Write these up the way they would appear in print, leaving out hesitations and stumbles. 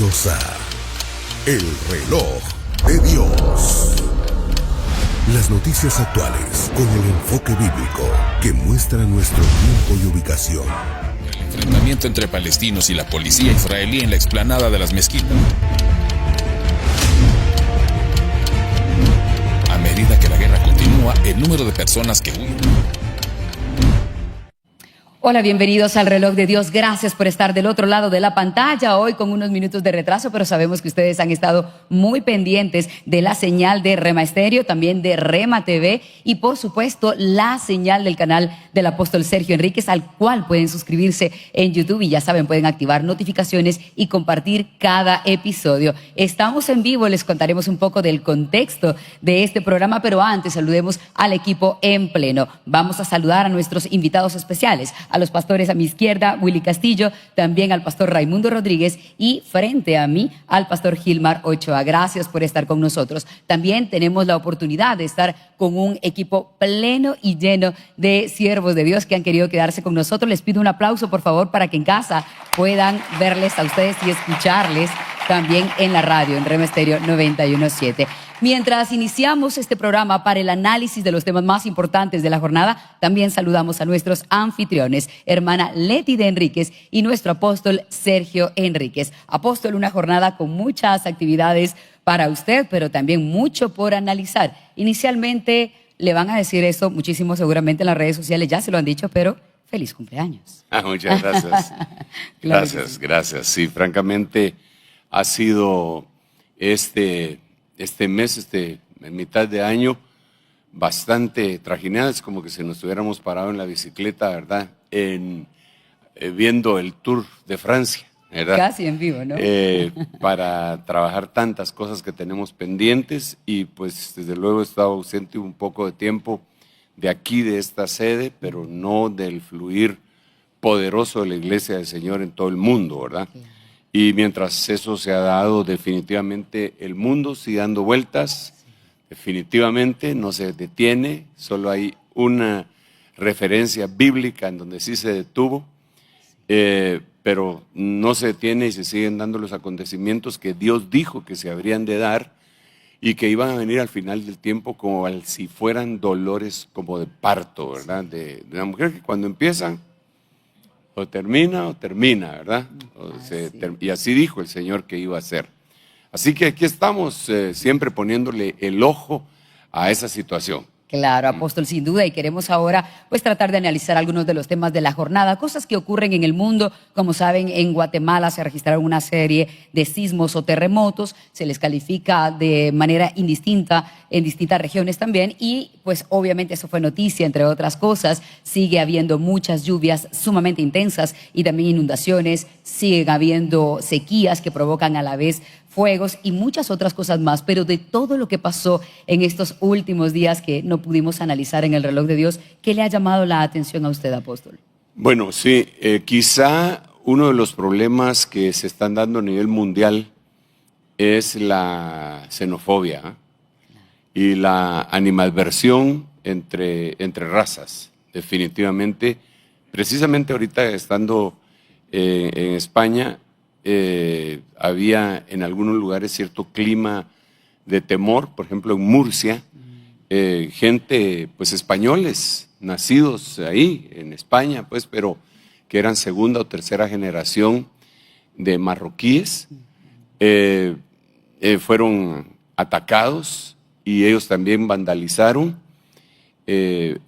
Bienvenidos a El Reloj de Dios. Las noticias actuales con el enfoque bíblico que muestra nuestro tiempo y ubicación. El enfrentamiento entre palestinos y la policía israelí en la explanada de las mezquitas. A medida que la guerra continúa, el número de personas que huyen. Hola, bienvenidos al Reloj de Dios. Gracias por estar del otro lado de la pantalla, hoy con unos minutos de retraso, pero sabemos que ustedes han estado muy pendientes de la señal de Rema Estéreo, también de Rema TV y por supuesto la señal del canal del apóstol Sergio Enríquez, al cual pueden suscribirse en YouTube y ya saben, pueden activar notificaciones y compartir cada episodio. Estamos en vivo, les contaremos un poco del contexto de este programa, pero antes saludemos al equipo en pleno. Vamos a saludar a nuestros invitados especiales, a los pastores a mi izquierda, Willy Castillo, también al pastor Raimundo Rodríguez y frente a mí al pastor Gilmar Ochoa. Gracias por estar con nosotros. También tenemos la oportunidad de estar con un equipo pleno y lleno de siervos de Dios que han querido quedarse con nosotros. Les pido un aplauso, por favor, para que en casa puedan verles a ustedes y escucharles también en la radio, en Rema Estéreo 91.7. Mientras iniciamos este programa para el análisis de los temas más importantes de la jornada, también saludamos a nuestros anfitriones, hermana Leti de Enríquez y nuestro apóstol Sergio Enríquez. Apóstol, una jornada con muchas actividades para usted, pero también mucho por analizar. Inicialmente le van a decir esto muchísimo seguramente en las redes sociales, ya se lo han dicho, pero feliz cumpleaños. Muchas gracias. Claro, gracias. Sí, francamente ha sido este mes, en mitad de año, bastante trajinado. Es como que si nos estuviéramos parado en la bicicleta, ¿verdad? Viendo el Tour de Francia, ¿verdad? Casi en vivo, ¿no? Para trabajar tantas cosas que tenemos pendientes y pues desde luego he estado ausente un poco de tiempo de aquí, de esta sede, pero no del fluir poderoso de la Iglesia del Señor en todo el mundo, ¿verdad? Sí. Y mientras eso se ha dado, definitivamente el mundo sigue dando vueltas, definitivamente no se detiene, solo hay una referencia bíblica en donde sí se detuvo, pero no se detiene y se siguen dando los acontecimientos que Dios dijo que se habrían de dar y que iban a venir al final del tiempo como si fueran dolores como de parto, ¿verdad? De una mujer que cuando empieza o termina, ¿verdad? Y así dijo el Señor que iba a hacer. Así que aquí estamos siempre poniéndole el ojo a esa situación. Claro, apóstol, sin duda, y queremos ahora pues tratar de analizar algunos de los temas de la jornada, cosas que ocurren en el mundo. Como saben, en Guatemala se registraron una serie de sismos o terremotos, se les califica de manera indistinta en distintas regiones también y pues obviamente eso fue noticia, entre otras cosas. Sigue habiendo muchas lluvias sumamente intensas y también inundaciones, siguen habiendo sequías que provocan a la vez fuegos y muchas otras cosas más, pero de todo lo que pasó en estos últimos días que no pudimos analizar en el Reloj de Dios, ¿qué le ha llamado la atención a usted, apóstol? Bueno, sí, quizá uno de los problemas que se están dando a nivel mundial es la xenofobia y la animadversión entre razas, definitivamente. Precisamente ahorita estando en España, había en algunos lugares cierto clima de temor, por ejemplo en Murcia, gente pues españoles nacidos ahí en España pues, pero que eran segunda o tercera generación de marroquíes, fueron atacados y ellos también vandalizaron.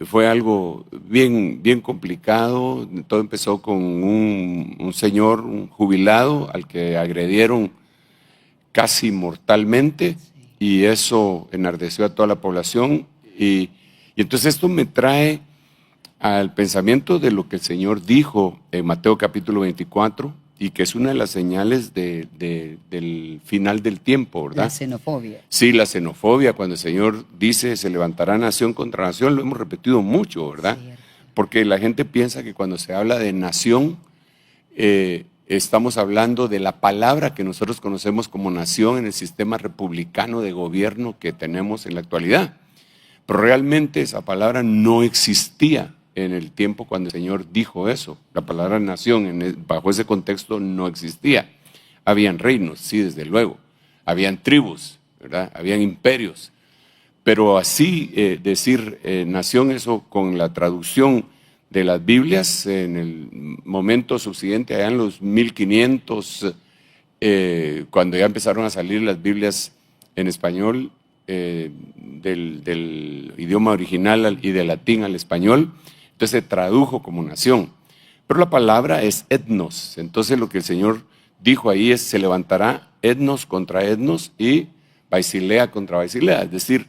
Fue algo bien complicado. Todo empezó con un señor, un jubilado, al que agredieron casi mortalmente y eso enardeció a toda la población. Y entonces esto me trae al pensamiento de lo que el Señor dijo en Mateo capítulo 24 y que es una de las señales del final del tiempo, ¿verdad? La xenofobia. Sí, la xenofobia, cuando el Señor dice se levantará nación contra nación, lo hemos repetido mucho, ¿verdad? Sí. Porque la gente piensa que cuando se habla de nación, estamos hablando de la palabra que nosotros conocemos como nación en el sistema republicano de gobierno que tenemos en la actualidad. Pero realmente esa palabra no existía en el tiempo cuando el Señor dijo eso. La palabra nación bajo ese contexto no existía. Habían reinos, sí, desde luego. Habían tribus, ¿verdad? Habían imperios. Pero así decir nación, eso con la traducción de las Biblias en el momento subsiguiente, allá en los 1500, cuando ya empezaron a salir las Biblias en español, del idioma original y del latín al español, entonces se tradujo como nación. Pero la palabra es etnos, entonces lo que el Señor dijo ahí es: se levantará etnos contra etnos y Basilea contra Basilea. Es decir,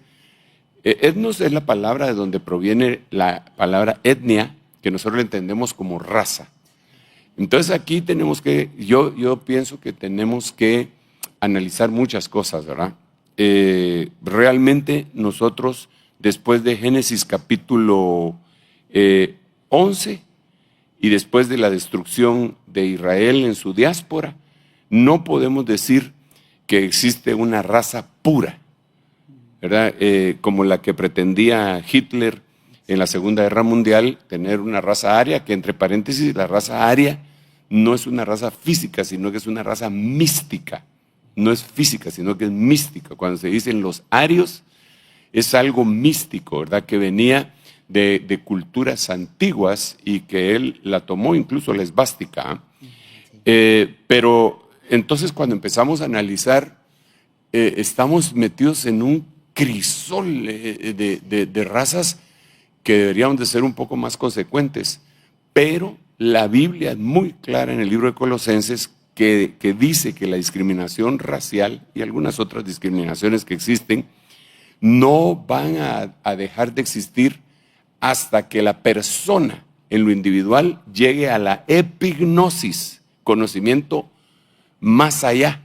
etnos es la palabra de donde proviene la palabra etnia, que nosotros la entendemos como raza. Entonces aquí tenemos que, yo pienso que tenemos que analizar muchas cosas, ¿verdad? Realmente nosotros, después de Génesis capítulo 11 y después de la destrucción de Israel en su diáspora, no podemos decir que existe una raza pura, ¿verdad? Como la que pretendía Hitler en la Segunda Guerra Mundial, tener una raza aria, que entre paréntesis, la raza aria no es una raza física, sino que es una raza mística. No es física, sino que es mística. Cuando se dicen los arios, es algo místico, ¿verdad? Que venía de culturas antiguas y que él la tomó, incluso la esvástica. Pero entonces cuando empezamos a analizar, estamos metidos en un crisol de razas que deberíamos de ser un poco más consecuentes. Pero la Biblia es muy clara en el libro de Colosenses que dice que la discriminación racial y algunas otras discriminaciones que existen no van a dejar de existir hasta que la persona en lo individual llegue a la epignosis, conocimiento más allá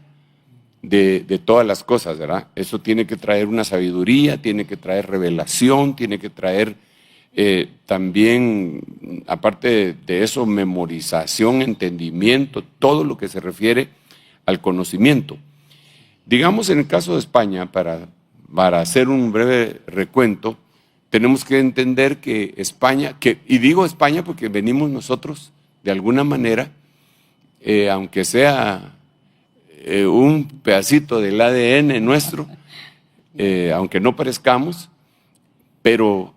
de todas las cosas, ¿verdad? Eso tiene que traer una sabiduría, tiene que traer revelación, tiene que traer también, aparte de eso, memorización, entendimiento, todo lo que se refiere al conocimiento. Digamos, en el caso de España, para hacer un breve recuento, tenemos que entender que España, y digo España porque venimos nosotros, de alguna manera, aunque sea un pedacito del ADN nuestro, aunque no parezcamos, pero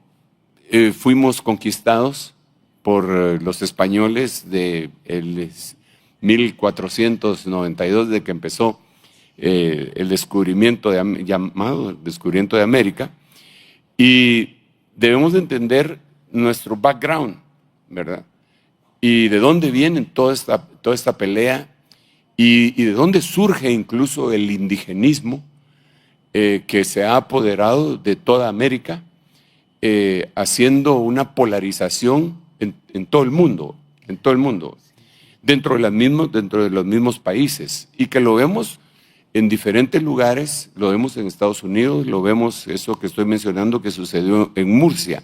fuimos conquistados por los españoles de el 1492, de que empezó el descubrimiento llamado descubrimiento de América, y debemos de entender nuestro background, ¿verdad? Y de dónde viene toda esta pelea y de dónde surge incluso el indigenismo que se ha apoderado de toda América, haciendo una polarización en todo el mundo, dentro de los mismos países, y que lo vemos en diferentes lugares. Lo vemos en Estados Unidos, lo vemos, eso que estoy mencionando, que sucedió en Murcia.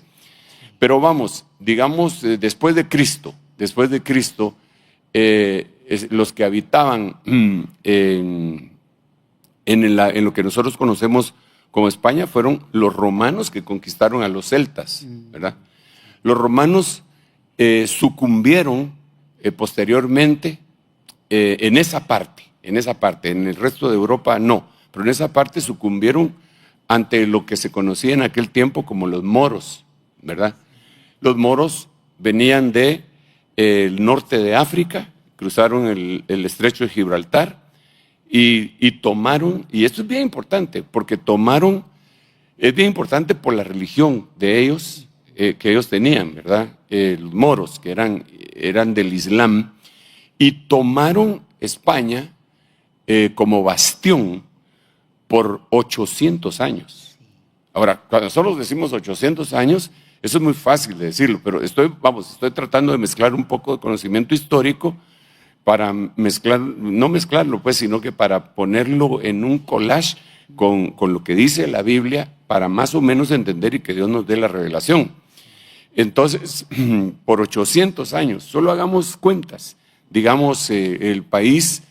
Pero vamos, digamos, después de Cristo, los que habitaban en lo que nosotros conocemos como España fueron los romanos, que conquistaron a los celtas, ¿verdad? Los romanos sucumbieron posteriormente en esa parte, en el resto de Europa no, pero en esa parte sucumbieron ante lo que se conocía en aquel tiempo como los moros, ¿verdad? Los moros venían del norte de África, cruzaron el estrecho de Gibraltar y tomaron, y esto es bien importante, porque es bien importante por la religión de ellos, que ellos tenían, ¿verdad? Los moros, que eran del Islam, y tomaron España como bastión por 800 años. Ahora, cuando nosotros decimos 800 años, eso es muy fácil de decirlo, pero estoy tratando de mezclar un poco de conocimiento histórico para no mezclarlo, pues, sino que para ponerlo en un collage con lo que dice la Biblia, para más o menos entender y que Dios nos dé la revelación. Entonces, por 800 años, solo hagamos cuentas, digamos, el país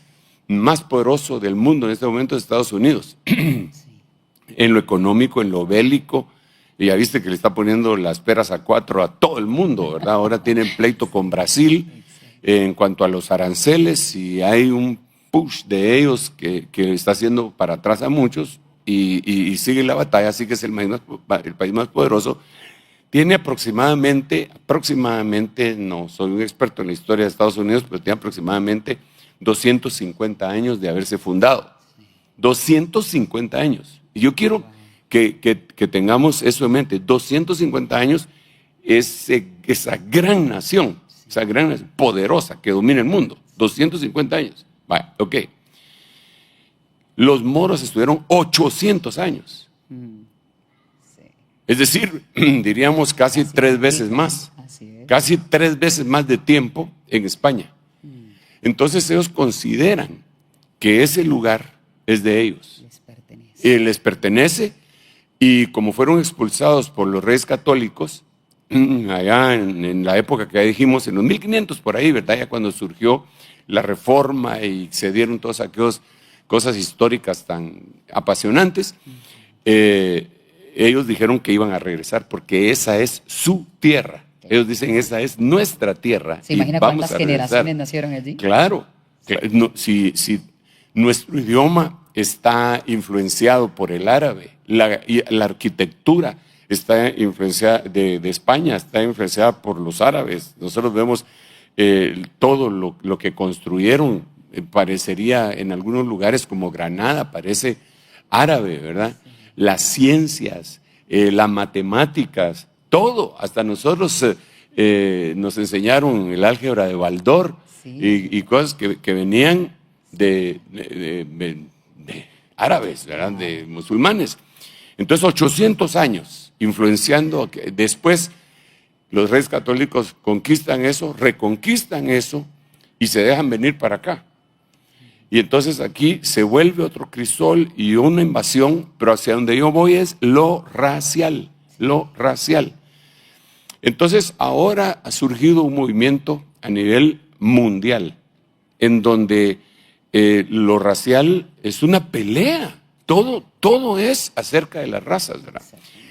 más poderoso del mundo en este momento es Estados Unidos, en lo económico, en lo bélico, y ya viste que le está poniendo las peras a 4 a todo el mundo, ¿verdad? Ahora tienen pleito con Brasil en cuanto a los aranceles, y hay un push de ellos que está haciendo para atrás a muchos y sigue la batalla, así que es el país más poderoso. Tiene aproximadamente, no soy un experto en la historia de Estados Unidos, pero tiene aproximadamente 250 años de haberse fundado. 250 años. Y yo quiero que tengamos eso en mente. 250 años, esa gran nación, poderosa que domina el mundo. 250 años. Vale, ok. Los moros estuvieron 800 años. Es decir, diríamos casi 3 veces más. Casi 3 veces más de tiempo en España. Entonces ellos consideran que ese lugar es de ellos. Les pertenece, y como fueron expulsados por los reyes católicos, allá en la época que ya dijimos, en los 1500 por ahí, ¿verdad? Ya cuando surgió la reforma y se dieron todas aquellas cosas históricas tan apasionantes, ellos dijeron que iban a regresar porque esa es su tierra. Ellos dicen, esa es nuestra tierra. ¿Se imagina cuántas generaciones nacieron allí? Claro. No, si nuestro idioma está influenciado por el árabe, la arquitectura está influenciada de España, está influenciada por los árabes. Nosotros vemos todo lo que construyeron, parecería en algunos lugares como Granada, parece árabe, ¿verdad? Las ciencias, las matemáticas, todo, hasta nosotros nos enseñaron el álgebra de Baldor, y cosas que venían de árabes, ¿verdad? De musulmanes. Entonces 800 años influenciando. Después los reyes católicos conquistan eso, reconquistan eso y se dejan venir para acá. Y entonces aquí se vuelve otro crisol y una invasión, pero hacia donde yo voy es lo racial, lo racial. Entonces ahora ha surgido un movimiento a nivel mundial en donde lo racial es una pelea. Todo es acerca de las razas, ¿verdad?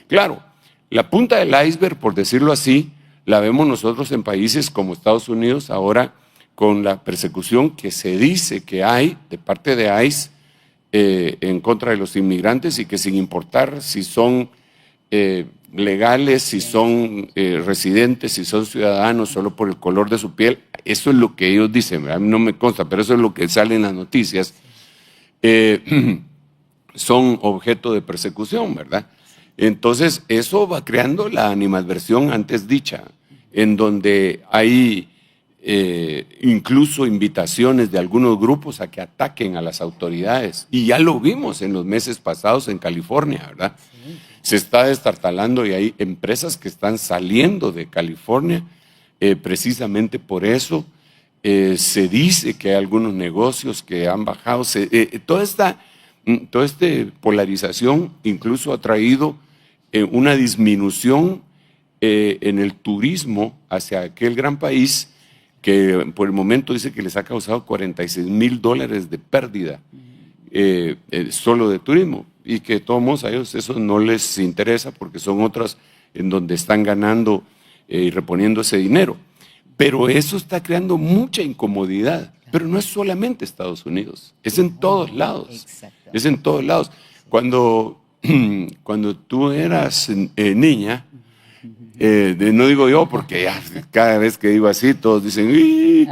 Claro, la punta del iceberg, por decirlo así, la vemos nosotros en países como Estados Unidos ahora, con la persecución que se dice que hay de parte de ICE en contra de los inmigrantes, y que sin importar si son legales, si son residentes, si son ciudadanos, solo por el color de su piel, eso es lo que ellos dicen, a mí no me consta, pero eso es lo que sale en las noticias, son objeto de persecución, ¿verdad? Entonces eso va creando la animadversión antes dicha, en donde hay incluso invitaciones de algunos grupos a que ataquen a las autoridades, y ya lo vimos en los meses pasados en California, ¿verdad? Sí. Se está destartalando y hay empresas que están saliendo de California precisamente por eso. Se dice que hay algunos negocios que han bajado. Toda esta polarización incluso ha traído una disminución en el turismo hacia aquel gran país, que por el momento dice que les ha causado $46,000 de pérdida solo de turismo, y que todos a ellos eso no les interesa porque son otras en donde están ganando y reponiendo ese dinero. Pero eso está creando mucha incomodidad. Pero no es solamente Estados Unidos, es en todos lados. Es en todos lados. Cuando tú eras niña, no digo yo porque ya cada vez que digo así todos dicen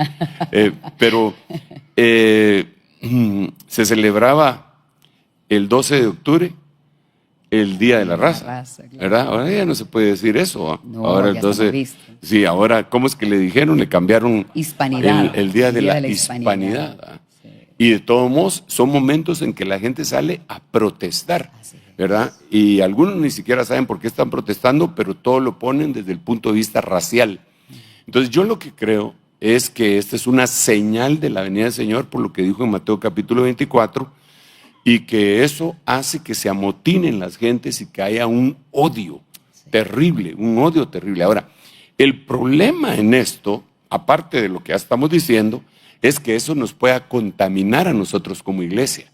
pero se celebraba el 12 de octubre el Día de la Raza, ¿verdad? Ahora ya no se puede decir eso. No, ahora el 12, sí, ahora ¿cómo es que le dijeron? Le cambiaron Hispanidad, el Día de la Hispanidad. Sí. Y de todos modos son momentos en que la gente sale a protestar, ¿verdad? Y algunos ni siquiera saben por qué están protestando, pero todo lo ponen desde el punto de vista racial. Entonces yo lo que creo es que esta es una señal de la venida del Señor, por lo que dijo en Mateo capítulo 24, y que eso hace que se amotinen las gentes y que haya un odio terrible, un odio terrible. Ahora, el problema en esto, aparte de lo que ya estamos diciendo, es que eso nos pueda contaminar a nosotros como iglesia,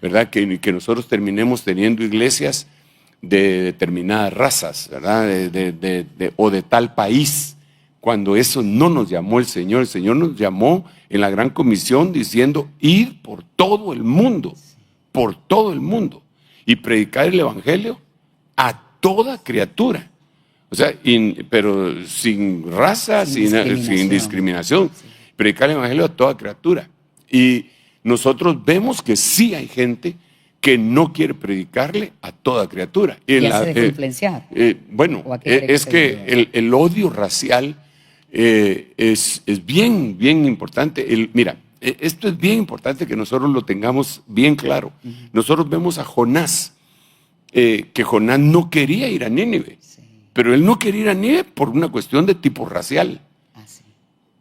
¿verdad? Que nosotros terminemos teniendo iglesias de determinadas razas, ¿verdad? O de tal país, cuando eso no nos llamó el Señor. El Señor nos llamó en la gran comisión diciendo, id por todo el mundo, y predicar el evangelio a toda criatura. O sea, pero sin raza, sin discriminación. Sí. Predicar el evangelio a toda criatura. Y nosotros vemos que sí hay gente que no quiere predicarle a toda criatura. Y hace de influenciar. Bueno, es que el odio racial es bien, bien importante. Mira, esto es bien importante que nosotros lo tengamos bien claro. Nosotros vemos a Jonás, que Jonás no quería ir a Nínive, pero él no quería ir a Nínive por una cuestión de tipo racial.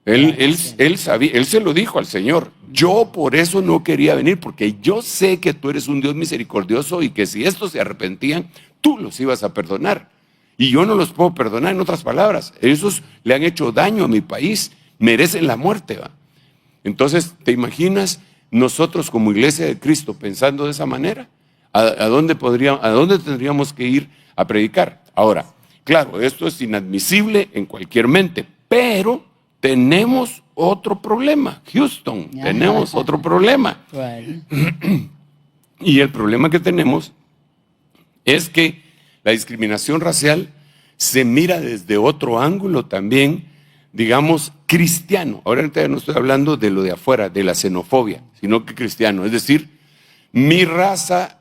Él sabía, él se lo dijo al Señor, yo por eso no quería venir, porque yo sé que tú eres un Dios misericordioso y que si estos se arrepentían, tú los ibas a perdonar. Y yo no los puedo perdonar, en otras palabras. Esos le han hecho daño a mi país, merecen la muerte, ¿va? Entonces, ¿te imaginas nosotros como Iglesia de Cristo pensando de esa manera? ¿A dónde tendríamos que ir a predicar? Ahora, claro, esto es inadmisible en cualquier mente, pero tenemos otro problema, Houston, tenemos otro problema. Y el problema que tenemos es que la discriminación racial se mira desde otro ángulo también, digamos, cristiano. Ahora no estoy hablando de lo de afuera, de la xenofobia, sino que cristiano. Es decir, mi raza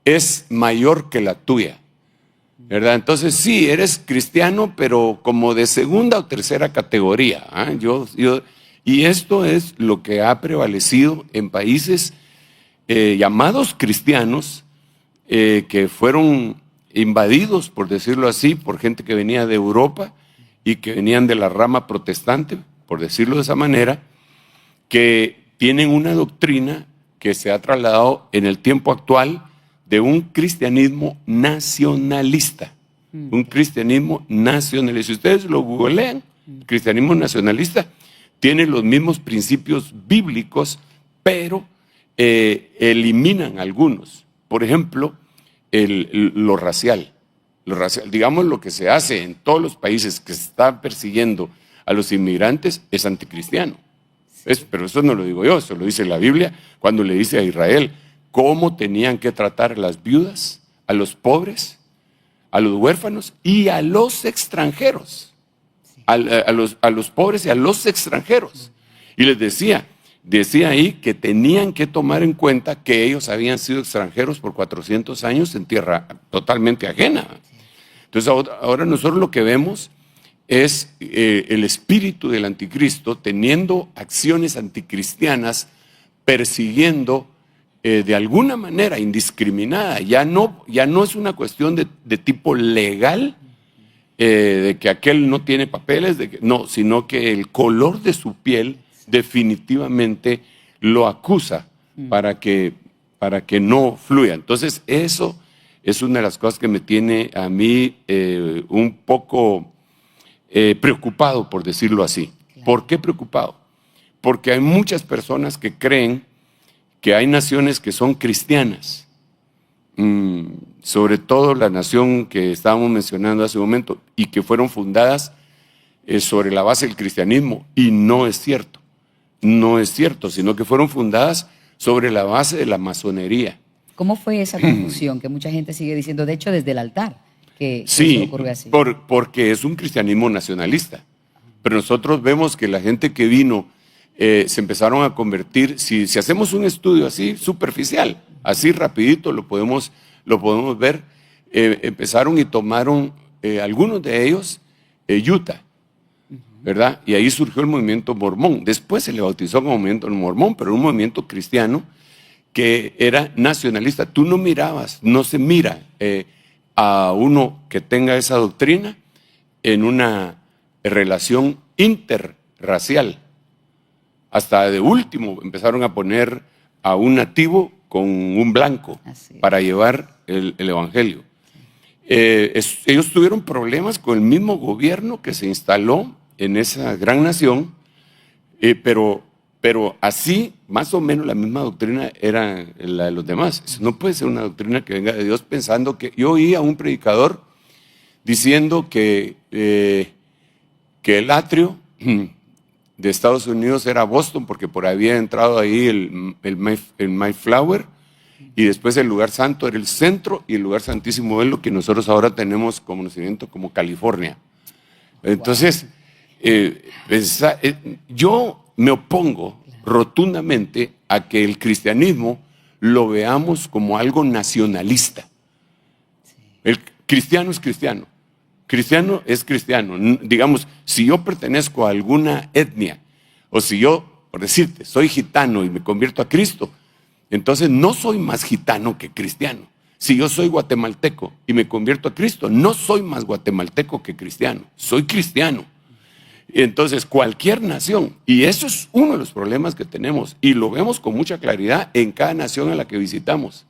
es mayor que la tuya, ¿verdad? Entonces sí, eres cristiano, pero como de segunda o tercera categoría. Y esto es lo que ha prevalecido en países llamados cristianos, que fueron invadidos, por decirlo así, por gente que venía de Europa y que venían de la rama protestante, por decirlo de esa manera, que tienen una doctrina que se ha trasladado en el tiempo actual de un cristianismo nacionalista. Un cristianismo nacionalista. Si ustedes lo googlean, el cristianismo nacionalista tiene los mismos principios bíblicos, pero eliminan algunos. Por ejemplo, lo racial. Digamos, lo que se hace en todos los países que se están persiguiendo a los inmigrantes es anticristiano. Pero eso no lo digo yo, eso lo dice la Biblia cuando le dice a Israel cómo tenían que tratar a las viudas, a los pobres, a los huérfanos y a los extranjeros. A los pobres y a los extranjeros. Y les decía ahí que tenían que tomar en cuenta que ellos habían sido extranjeros por 400 años en tierra totalmente ajena. Entonces ahora nosotros lo que vemos es el espíritu del anticristo teniendo acciones anticristianas, persiguiendo de alguna manera indiscriminada. Ya no es una cuestión de tipo legal, de que aquel no tiene papeles, no, sino que el color de su piel definitivamente lo acusa para que no fluya. Entonces eso es una de las cosas que me tiene a mí un poco preocupado, por decirlo así. Claro. ¿Por qué preocupado? Porque hay muchas personas que creen que hay naciones que son cristianas, sobre todo la nación que estábamos mencionando hace un momento, y que fueron fundadas sobre la base del cristianismo, y no es cierto. No es cierto, sino que fueron fundadas sobre la base de la masonería. ¿Cómo fue esa confusión que mucha gente sigue diciendo, de hecho desde el altar, que sí, eso ocurre así? Porque es un cristianismo nacionalista. Pero nosotros vemos que la gente que vino se empezaron a convertir. Si hacemos un estudio así superficial, así rapidito lo podemos ver, empezaron y tomaron algunos de ellos Utah, ¿verdad? Y ahí surgió el movimiento mormón. Después se le bautizó como movimiento mormón, pero un movimiento cristiano que era nacionalista. Tú no mirabas, no se mira a uno que tenga esa doctrina en una relación interracial. Hasta de último empezaron a poner a un nativo con un blanco para llevar el evangelio. Ellos tuvieron problemas con el mismo gobierno que se instaló en esa gran nación, pero así, más o menos la misma doctrina era la de los demás. Eso no puede ser una doctrina que venga de Dios, pensando que... Yo oí a un predicador diciendo que que el atrio de Estados Unidos era Boston, porque por ahí había entrado ahí el Mayflower, y después el lugar santo era el centro, y el lugar santísimo es lo que nosotros ahora tenemos como conocimiento como California. Entonces, yo me opongo rotundamente a que el cristianismo lo veamos como algo nacionalista. El cristiano es cristiano. Cristiano es cristiano. Digamos, si yo pertenezco a alguna etnia, o si yo, por decirte, soy gitano y me convierto a Cristo, entonces no soy más gitano que cristiano. Si yo soy guatemalteco y me convierto a Cristo, no soy más guatemalteco que cristiano. Soy cristiano. Entonces, cualquier nación, y eso es uno de los problemas que tenemos, y lo vemos con mucha claridad en cada nación a la que visitamos,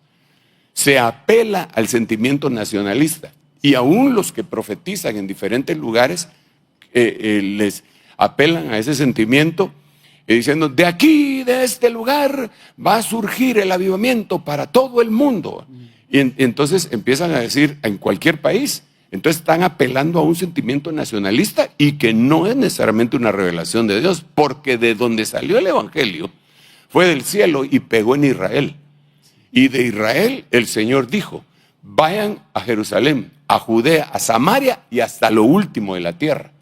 se apela al sentimiento nacionalista, y aún los que profetizan en diferentes lugares les apelan a ese sentimiento, diciendo, de aquí, de este lugar, va a surgir el avivamiento para todo el mundo. Y entonces empiezan a decir, en cualquier país. Entonces están apelando a un sentimiento nacionalista y que no es necesariamente una revelación de Dios, porque de donde salió el evangelio fue del cielo y pegó en Israel. Y de Israel el Señor dijo, vayan a Jerusalén, a Judea, a Samaria y hasta lo último de la tierra.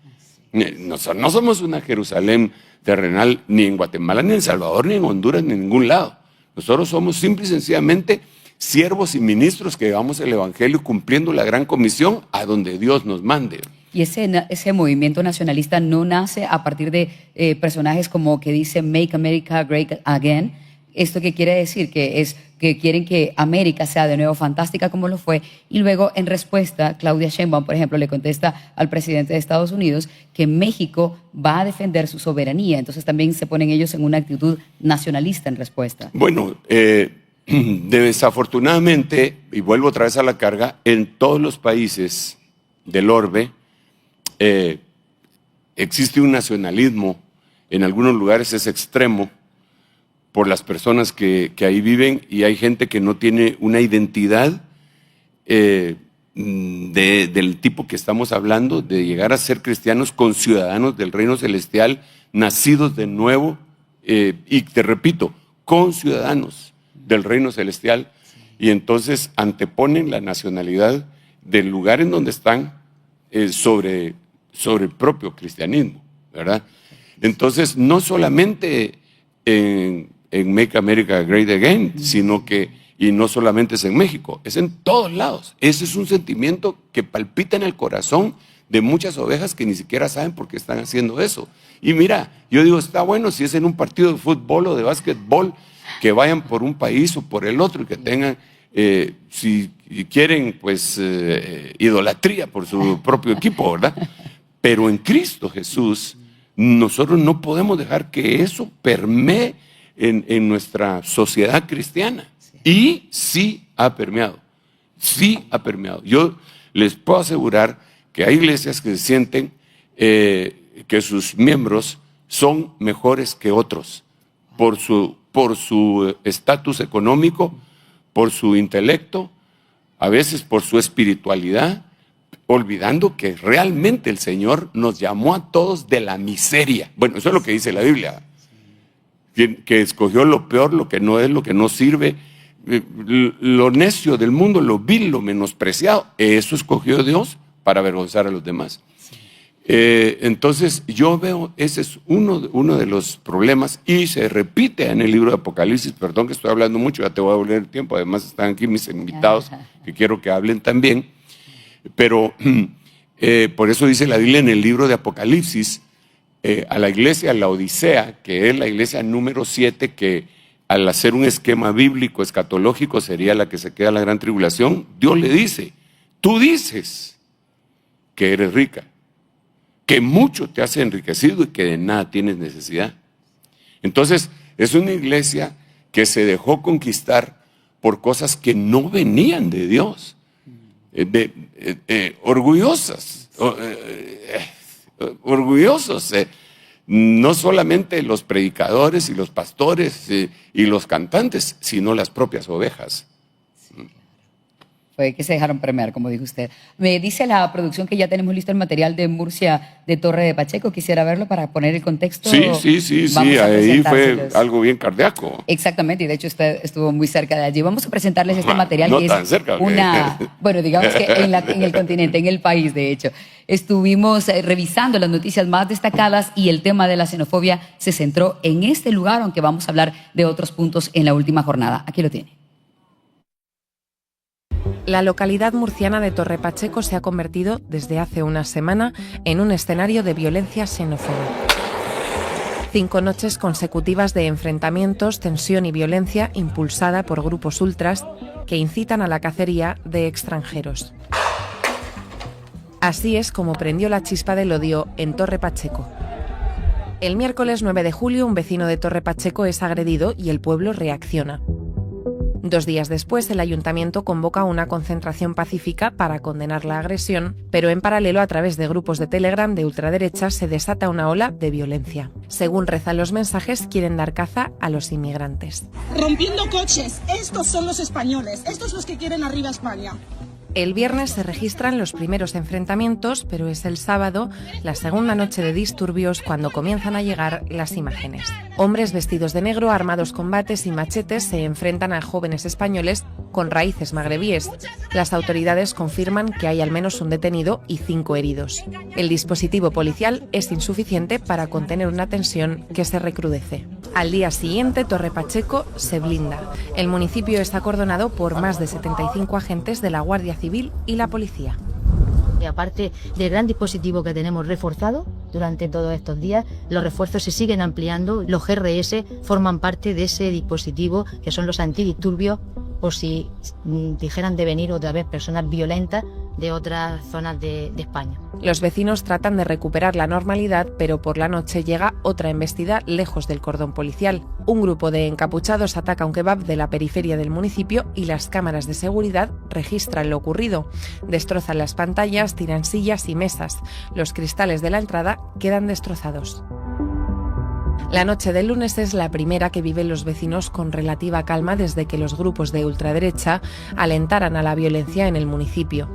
No somos una Jerusalén terrenal ni en Guatemala, ni en El Salvador, ni en Honduras, ni en ningún lado. Nosotros somos simple y sencillamente siervos y ministros que llevamos el evangelio cumpliendo la gran comisión a donde Dios nos mande. Y ese movimiento nacionalista no nace a partir de personajes como que dice Make America Great Again. ¿Esto qué quiere decir? Que es que quieren que América sea de nuevo fantástica como lo fue, y luego en respuesta Claudia Sheinbaum, por ejemplo, le contesta al presidente de Estados Unidos que México va a defender su soberanía. Entonces también se ponen ellos en una actitud nacionalista en respuesta. Bueno, desafortunadamente, y vuelvo otra vez a la carga, en todos los países del orbe existe un nacionalismo, en algunos lugares es extremo por las personas que ahí viven, y hay gente que no tiene una identidad del tipo que estamos hablando, de llegar a ser cristianos conciudadanos del reino celestial, nacidos de nuevo, y te repito, conciudadanos del reino celestial, y entonces anteponen la nacionalidad del lugar en donde están sobre el propio cristianismo, ¿verdad? Entonces, no solamente en Make America Great Again, sino que, y no solamente es en México, es en todos lados. Ese es un sentimiento que palpita en el corazón de muchas ovejas que ni siquiera saben por qué están haciendo eso. Y mira, yo digo, está bueno si es en un partido de fútbol o de básquetbol, que vayan por un país o por el otro y que tengan, si quieren, pues, idolatría por su propio equipo, ¿verdad? Pero en Cristo Jesús, nosotros no podemos dejar que eso permee en nuestra sociedad cristiana. Y sí ha permeado, sí ha permeado. Yo les puedo asegurar que hay iglesias que se sienten que sus miembros son mejores que otros por su estatus económico, por su intelecto, a veces por su espiritualidad, olvidando que realmente el Señor nos llamó a todos de la miseria. Bueno, eso es lo que dice la Biblia, que escogió lo peor, lo que no es, lo que no sirve, lo necio del mundo, lo vil, lo menospreciado. Eso escogió Dios para avergonzar a los demás. Entonces yo veo, ese es uno de los problemas, y se repite en el libro de Apocalipsis. Perdón que estoy hablando mucho, ya te voy a volver el tiempo, además están aquí mis invitados que quiero que hablen también, pero por eso dice la Biblia en el libro de Apocalipsis a la iglesia, a la Odisea, que es la iglesia número 7, que al hacer un esquema bíblico escatológico sería la que se queda en la gran tribulación. Dios le dice, tú dices que eres rica, que mucho te has enriquecido y que de nada tienes necesidad. Entonces, es una iglesia que se dejó conquistar por cosas que no venían de Dios. Orgullosos, no solamente los predicadores y los pastores y los cantantes, sino las propias ovejas. Fue que se dejaron premiar, como dijo usted. Me dice la producción que ya tenemos listo el material de Murcia de Torre de Pacheco. Quisiera verlo para poner el contexto. Sí, Vamos a ahí fue presentárselos. algo bien cardíaco. Exactamente, y de hecho usted estuvo muy cerca de allí. Vamos a presentarles este material no que tan es cerca, ¿ok? bueno, digamos que en el continente, en el país, de hecho. Estuvimos revisando las noticias más destacadas y el tema de la xenofobia se centró en este lugar, aunque vamos a hablar de otros puntos en la última jornada. Aquí lo tiene. La localidad murciana de Torre Pacheco se ha convertido desde hace una semana en un escenario de violencia xenófoba. 5 noches consecutivas de enfrentamientos, tensión y violencia impulsada por grupos ultras que incitan a la cacería de extranjeros. Así es como prendió la chispa del odio en Torre Pacheco. El miércoles 9 de julio, un vecino de Torre Pacheco es agredido y el pueblo reacciona. 2 días después, el ayuntamiento convoca una concentración pacífica para condenar la agresión, pero en paralelo, a través de grupos de Telegram de ultraderecha, se desata una ola de violencia. Según rezan los mensajes, quieren dar caza a los inmigrantes. Rompiendo coches, estos son los españoles, estos los que quieren arriba España. El viernes se registran los primeros enfrentamientos, pero es el sábado, la segunda noche de disturbios, cuando comienzan a llegar las imágenes. Hombres vestidos de negro, armados con bates y machetes, se enfrentan a jóvenes españoles con raíces magrebíes. Las autoridades confirman que hay al menos un detenido y 5 heridos. El dispositivo policial es insuficiente para contener una tensión que se recrudece. Al día siguiente, Torre Pacheco se blinda. El municipio está acordonado por más de 75 agentes de la Guardia Civil y la policía. Y aparte del gran dispositivo que tenemos reforzado durante todos estos días, los refuerzos se siguen ampliando. Los GRS forman parte de ese dispositivo, que son los antidisturbios, por si dijeran de venir otra vez personas violentas de otras zonas de España. Los vecinos tratan de recuperar la normalidad, pero por la noche llega otra embestida lejos del cordón policial. Un grupo de encapuchados ataca un kebab de la periferia del municipio y las cámaras de seguridad registran lo ocurrido. Destrozan las pantallas, tiran sillas y mesas. Los cristales de la entrada quedan destrozados. La noche del lunes es la primera que viven los vecinos con relativa calma desde que los grupos de ultraderecha alentaran a la violencia en el municipio.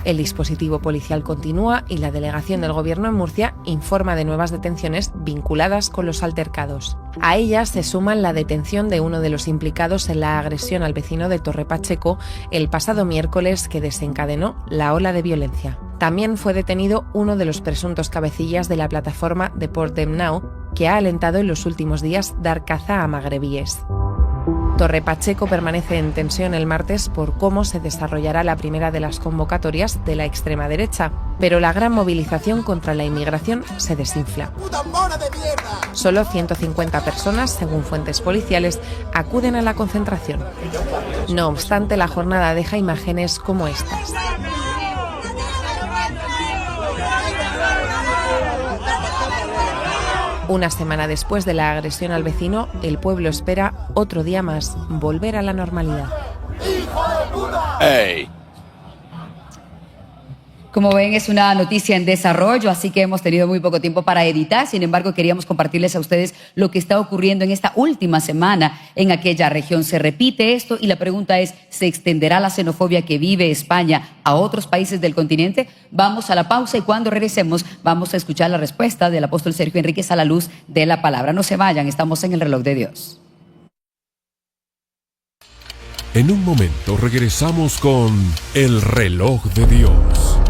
El dispositivo policial continúa y la delegación del Gobierno en Murcia informa de nuevas detenciones vinculadas con los altercados. A ellas se suman la detención de uno de los implicados en la agresión al vecino de Torre Pacheco el pasado miércoles, que desencadenó la ola de violencia. También fue detenido uno de los presuntos cabecillas de la plataforma Deport Them Now, que ha alentado en los últimos días dar caza a magrebíes. Torre Pacheco permanece en tensión el martes por cómo se desarrollará la primera de las convocatorias de la extrema derecha, pero la gran movilización contra la inmigración se desinfla. Solo 150 personas, según fuentes policiales, acuden a la concentración. No obstante, la jornada deja imágenes como estas. Una semana después de la agresión al vecino, el pueblo espera otro día más volver a la normalidad. ¡Ey! Como ven, es una noticia en desarrollo, así que hemos tenido muy poco tiempo para editar. Sin embargo, queríamos compartirles a ustedes lo que está ocurriendo en esta última semana en aquella región. Se repite esto y la pregunta es, ¿se extenderá la xenofobia que vive España a otros países del continente? Vamos a la pausa y cuando regresemos vamos a escuchar la respuesta del apóstol Sergio Enríquez a la luz de la palabra. No se vayan, estamos en el reloj de Dios. En un momento regresamos con el reloj de Dios.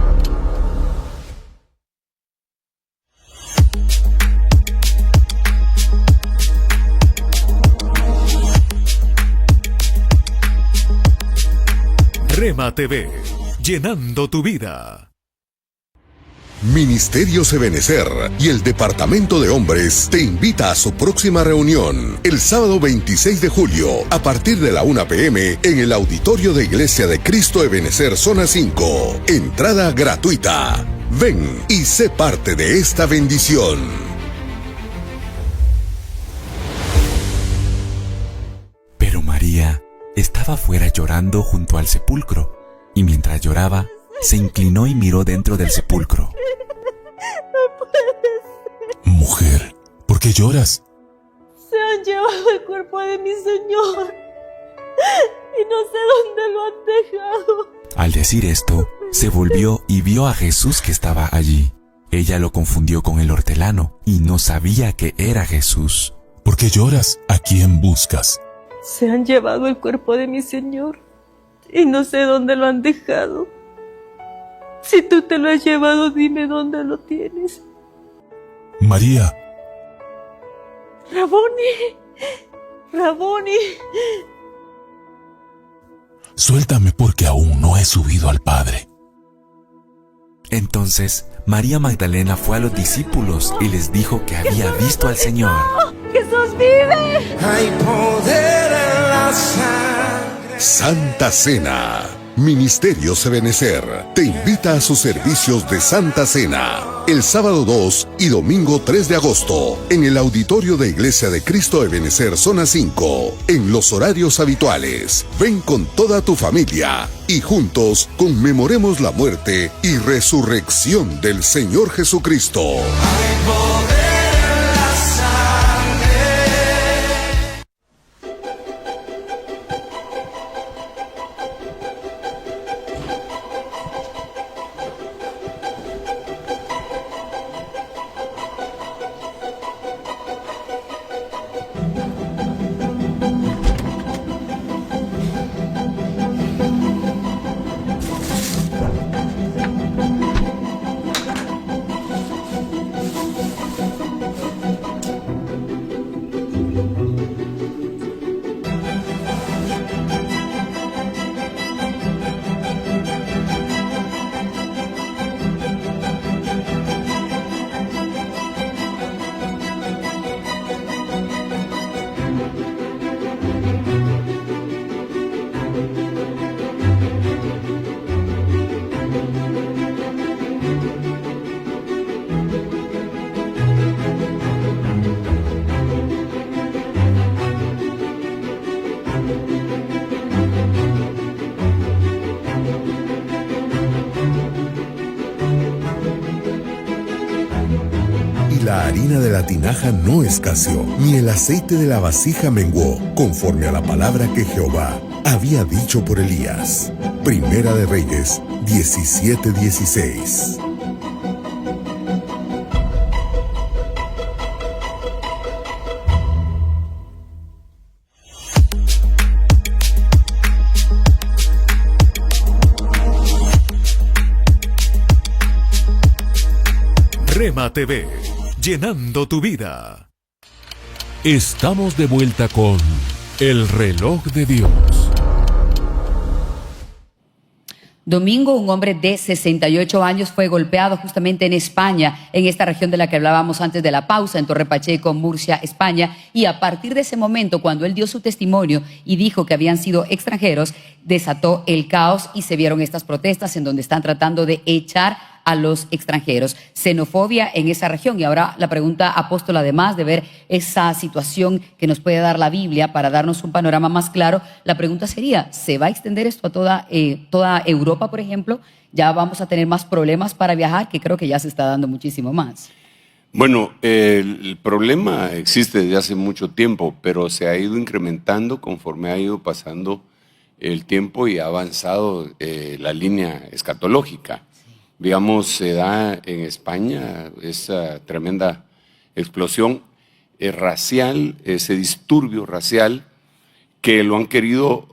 Rema TV, llenando tu vida. Ministerios Ebenecer y el Departamento de Hombres te invita a su próxima reunión el sábado 26 de julio a partir de la 1 p.m. en el Auditorio de Iglesia de Cristo Ebenecer Zona 5. Entrada gratuita. Ven y sé parte de esta bendición. Pero María estaba fuera llorando junto al sepulcro, y mientras lloraba, se inclinó y miró dentro del sepulcro. Mujer, ¿por qué lloras? Se han llevado el cuerpo de mi Señor. y no sé dónde lo han dejado. Al decir esto, se volvió y vio a Jesús que estaba allí. Ella lo confundió con el hortelano y no sabía que era Jesús. ¿Por qué lloras? ¿A quién buscas? Se han llevado el cuerpo de mi Señor y no sé dónde lo han dejado. Si tú te lo has llevado, dime dónde lo tienes. María. Raboni. Raboni. Suéltame porque aún no he subido al Padre. Entonces, María Magdalena fue a los discípulos y les dijo que había visto al Señor. ¡Jesús vive! Hay poder en la sangre. Santa Cena. Ministerios Ebenecer te invita a sus servicios de Santa Cena el sábado 2 y domingo 3 de agosto en el auditorio de Iglesia de Cristo Ebenecer Zona 5 en los horarios habituales. Ven con toda tu familia y juntos conmemoremos la muerte y resurrección del Señor Jesucristo. Hay poder en la sangre. La harina de la tinaja no escaseó, ni el aceite de la vasija menguó, conforme a la palabra que Jehová había dicho por Elías. Primera de Reyes 17:16. Rema TV, llenando tu vida. Estamos de vuelta con El Reloj de Dios. Domingo, un hombre de 68 años fue golpeado justamente en España, en esta región de la que hablábamos antes de la pausa, en Torre Pacheco, Murcia, España. Y a partir de ese momento, cuando él dio su testimonio y dijo que habían sido extranjeros, desató el caos y se vieron estas protestas en donde están tratando de echar a los extranjeros. Xenofobia en esa región. Y ahora la pregunta, apóstol, además de ver esa situación que nos puede dar la Biblia para darnos un panorama más claro, la pregunta sería, ¿se va a extender esto a toda Europa, por ejemplo? ¿Ya vamos a tener más problemas para viajar? Que creo que ya se está dando muchísimo más. Bueno, el problema existe desde hace mucho tiempo, pero se ha ido incrementando conforme ha ido pasando el tiempo y ha avanzado la línea escatológica. Digamos, se da en España esa tremenda explosión racial, ese disturbio racial que lo han querido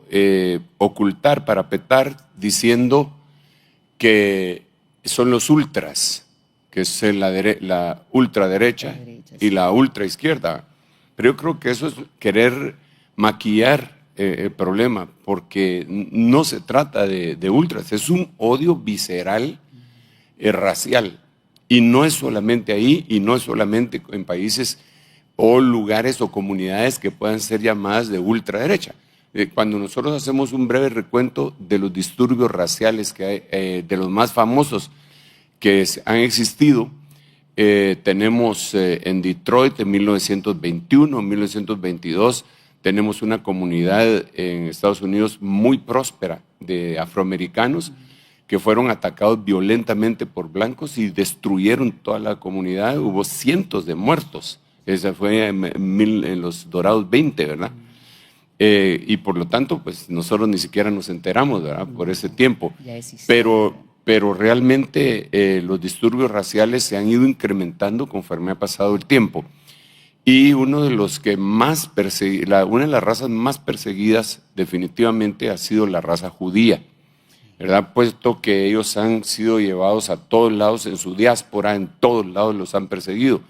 ocultar, parapetar, diciendo que son los ultras, que es la ultraderecha y la ultraizquierda. Pero yo creo que eso es querer maquillar el problema, porque no se trata de ultras, es un odio visceral racial, y no es solamente ahí, y no es solamente en países o lugares o comunidades que puedan ser llamadas de ultraderecha. Cuando nosotros hacemos un breve recuento de los disturbios raciales que hay, de los más famosos que han existido, tenemos en Detroit en 1921, en 1922, tenemos una comunidad en Estados Unidos muy próspera de afroamericanos que fueron atacados violentamente por blancos y destruyeron toda la comunidad. Hubo cientos de muertos. Esa fue en los Dorados 20, ¿verdad? y por lo tanto, pues nosotros ni siquiera nos enteramos, ¿verdad? Por ese tiempo. Pero realmente los disturbios raciales se han ido incrementando conforme ha pasado el tiempo. Y uno de los que más una de las razas más perseguidas definitivamente ha sido la raza judía, ¿verdad? Puesto que ellos han sido llevados a todos lados en su diáspora, en todos lados los han perseguido.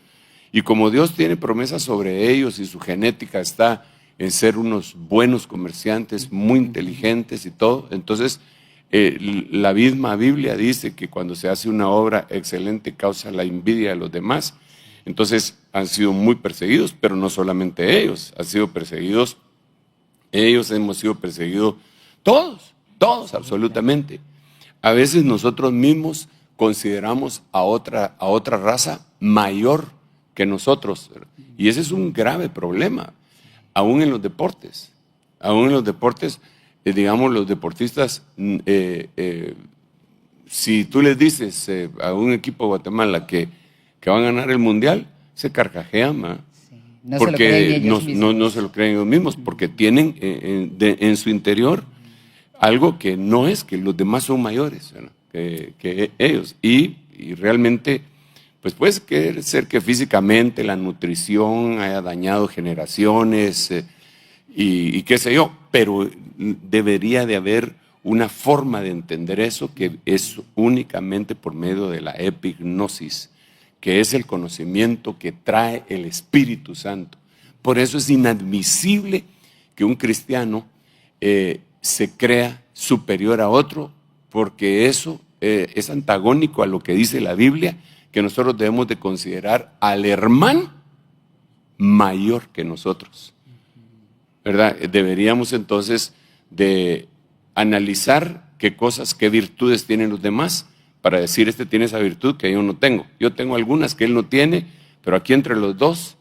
Y como Dios tiene promesas sobre ellos y su genética está en ser unos buenos comerciantes, muy inteligentes y todo, entonces la misma Biblia dice que cuando se hace una obra excelente causa la envidia de los demás. Entonces han sido muy perseguidos, pero no solamente ellos, han sido perseguidos, ellos hemos sido perseguidos todos absolutamente. A veces nosotros mismos consideramos a otra raza mayor que nosotros, y ese es un grave problema, aún en los deportes. Digamos, los deportistas, si tú les dices a un equipo de Guatemala que van a ganar el mundial, se carcajean, No porque no se lo creen ellos mismos, porque tienen en su interior algo que no es, que los demás son mayores, ¿no? que ellos. Y realmente, pues puede ser que físicamente la nutrición haya dañado generaciones y qué sé yo, pero debería de haber una forma de entender eso, que es únicamente por medio de la epignosis, que es el conocimiento que trae el Espíritu Santo. Por eso es inadmisible que un cristiano se crea superior a otro, porque eso es antagónico a lo que dice la Biblia, que nosotros debemos de considerar al hermano mayor que nosotros, ¿verdad? Deberíamos entonces de analizar qué virtudes tienen los demás, para decir, este tiene esa virtud que yo no tengo. Yo tengo algunas que él no tiene, pero aquí entre los dos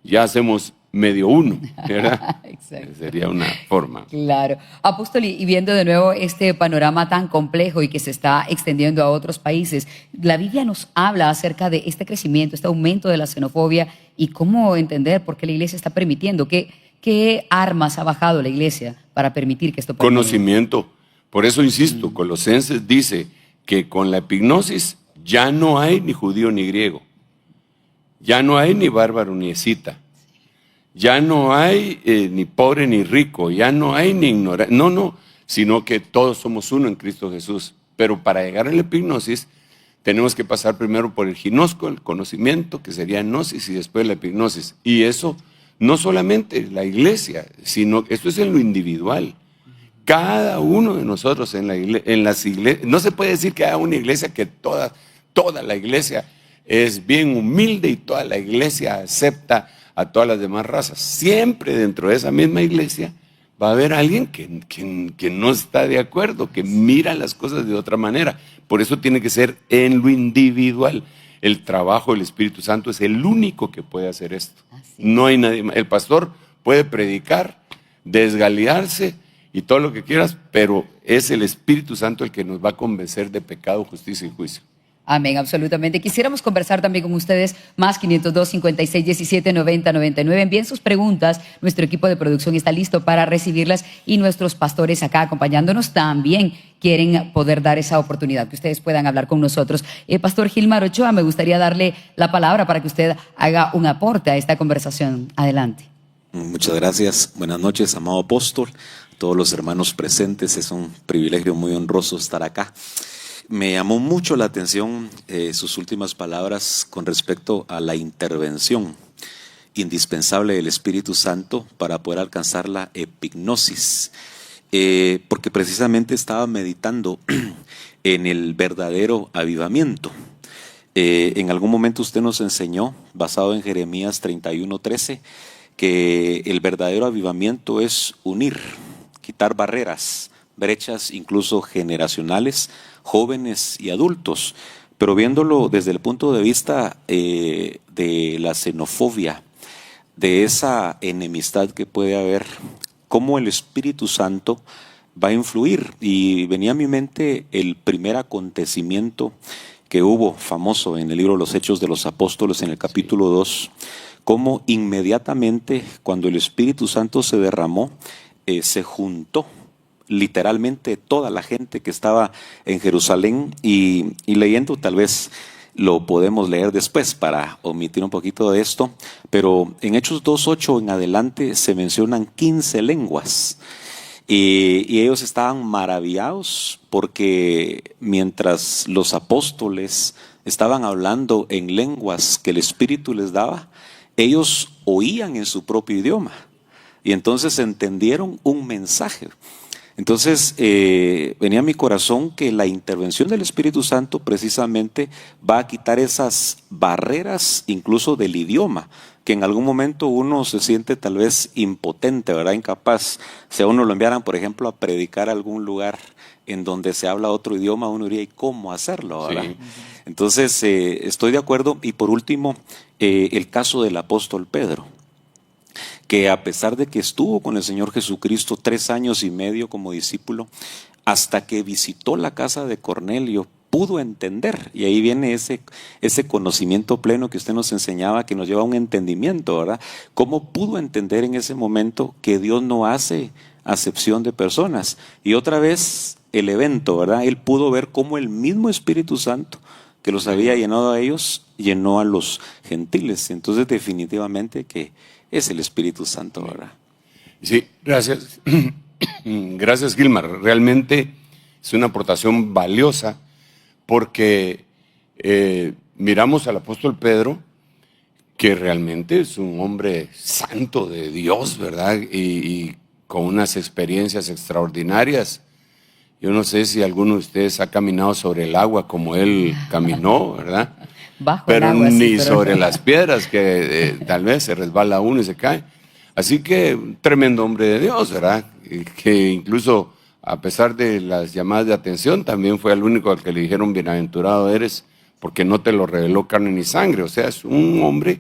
ya hacemos medio uno, ¿verdad? Exacto. Sería una forma. Claro. Apóstol, y viendo de nuevo este panorama tan complejo y que se está extendiendo a otros países, la Biblia nos habla acerca de este crecimiento, este aumento de la xenofobia y cómo entender por qué la iglesia está permitiendo. ¿Qué armas ha bajado la iglesia para permitir que esto pase? Conocimiento. Por eso insisto, Colosenses dice que con la epignosis ya no hay ni judío ni griego, ya no hay ni bárbaro ni escita, ya no hay ni pobre ni rico, ya no hay ni ignorante, sino que todos somos uno en Cristo Jesús. Pero para llegar a la epignosis tenemos que pasar primero por el ginosco, el conocimiento, que sería gnosis, y después la epignosis. Y eso no solamente la iglesia, sino esto es en lo individual. Cada uno de nosotros en las iglesias, no se puede decir que haya una iglesia que toda la iglesia es bien humilde y toda la iglesia acepta a todas las demás razas. Siempre dentro de esa misma iglesia va a haber alguien que no está de acuerdo, que mira las cosas de otra manera. Por eso tiene que ser en lo individual. El trabajo del Espíritu Santo es el único que puede hacer esto. No hay nadie más. El pastor puede predicar, desgalearse y todo lo que quieras, pero es el Espíritu Santo el que nos va a convencer de pecado, justicia y juicio. Amén, absolutamente. Quisiéramos conversar también con ustedes, más 502 56 17 90 99. Envíen sus preguntas, nuestro equipo de producción está listo para recibirlas y nuestros pastores acá acompañándonos también quieren poder dar esa oportunidad, que ustedes puedan hablar con nosotros. Pastor Gilmar Ochoa, me gustaría darle la palabra para que usted haga un aporte a esta conversación. Adelante. Muchas gracias. Buenas noches, amado apóstol, todos los hermanos presentes. Es un privilegio muy honroso estar acá. Me llamó mucho la atención sus últimas palabras con respecto a la intervención indispensable del Espíritu Santo para poder alcanzar la epignosis, porque precisamente estaba meditando en el verdadero avivamiento. En algún momento usted nos enseñó, basado en Jeremías 31:13, que el verdadero avivamiento es unir, quitar barreras, brechas incluso generacionales, jóvenes y adultos, pero viéndolo desde el punto de vista de la xenofobia, de esa enemistad que puede haber, cómo el Espíritu Santo va a influir. Y venía a mi mente el primer acontecimiento que hubo famoso en el libro Los Hechos de los Apóstoles, en el capítulo 2, cómo inmediatamente cuando el Espíritu Santo se derramó, se juntó literalmente toda la gente que estaba en Jerusalén y leyendo, tal vez lo podemos leer después para omitir un poquito de esto, pero en Hechos 2:8 en adelante se mencionan 15 lenguas y ellos estaban maravillados porque mientras los apóstoles estaban hablando en lenguas que el Espíritu les daba, ellos oían en su propio idioma y entonces entendieron un mensaje. Entonces venía a mi corazón que la intervención del Espíritu Santo precisamente va a quitar esas barreras incluso del idioma, que en algún momento uno se siente tal vez impotente, ¿verdad? Incapaz. Si a uno lo enviaran, por ejemplo, a predicar a algún lugar en donde se habla otro idioma, uno diría, ¿y cómo hacerlo, verdad? Sí. Entonces estoy de acuerdo. Y por último, el caso del apóstol Pedro, que a pesar de que estuvo con el Señor Jesucristo 3 años y medio como discípulo, hasta que visitó la casa de Cornelio, pudo entender, y ahí viene ese conocimiento pleno que usted nos enseñaba, que nos lleva a un entendimiento, ¿verdad? ¿Cómo pudo entender en ese momento que Dios no hace acepción de personas? Y otra vez el evento, ¿verdad? Él pudo ver cómo el mismo Espíritu Santo que los había llenado a ellos, llenó a los gentiles. Entonces definitivamente que es el Espíritu Santo, ¿verdad? Sí, gracias. Gracias, Gilmar. Realmente es una aportación valiosa porque miramos al apóstol Pedro, que realmente es un hombre santo de Dios, ¿verdad? Y con unas experiencias extraordinarias. Yo no sé si alguno de ustedes ha caminado sobre el agua como él caminó, ¿verdad? Pero agua, ni sí, sobre las piedras, que tal vez se resbala uno y se cae. Así que un tremendo hombre de Dios, ¿verdad? Que incluso a pesar de las llamadas de atención, también fue el único al que le dijeron bienaventurado eres, porque no te lo reveló carne ni sangre. O sea, es un hombre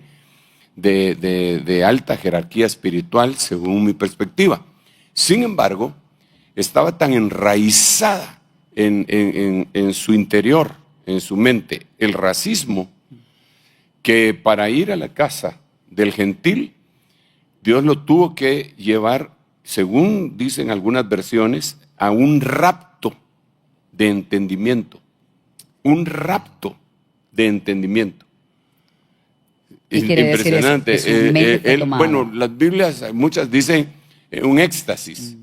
de alta jerarquía espiritual, según mi perspectiva. Sin embargo, estaba tan enraizada en su interior, en su mente, el racismo, que para ir a la casa del gentil, Dios lo tuvo que llevar, según dicen algunas versiones, a un rapto de entendimiento. Un rapto de entendimiento. Impresionante. Bueno, las Biblias, muchas dicen un éxtasis,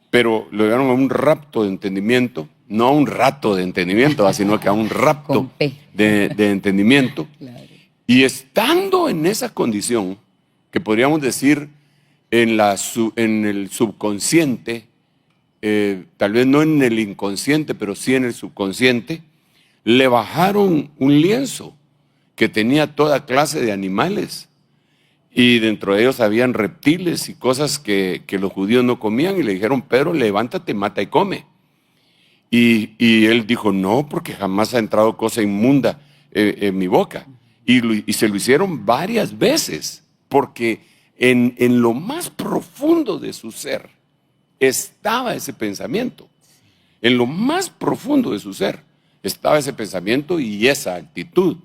pero lo llevaron a un rapto de entendimiento. No a un rato de entendimiento, sino que a un rapto de entendimiento. Claro. Y estando en esa condición, que podríamos decir en el subconsciente, tal vez no en el inconsciente, pero sí en el subconsciente, le bajaron un lienzo que tenía toda clase de animales. Y dentro de ellos habían reptiles y cosas que los judíos no comían. Y le dijeron, Pedro, levántate, mata y come. Y él dijo, no, porque jamás ha entrado cosa inmunda en mi boca. Y se lo hicieron varias veces, porque en lo más profundo de su ser estaba ese pensamiento. En lo más profundo de su ser estaba ese pensamiento y esa actitud.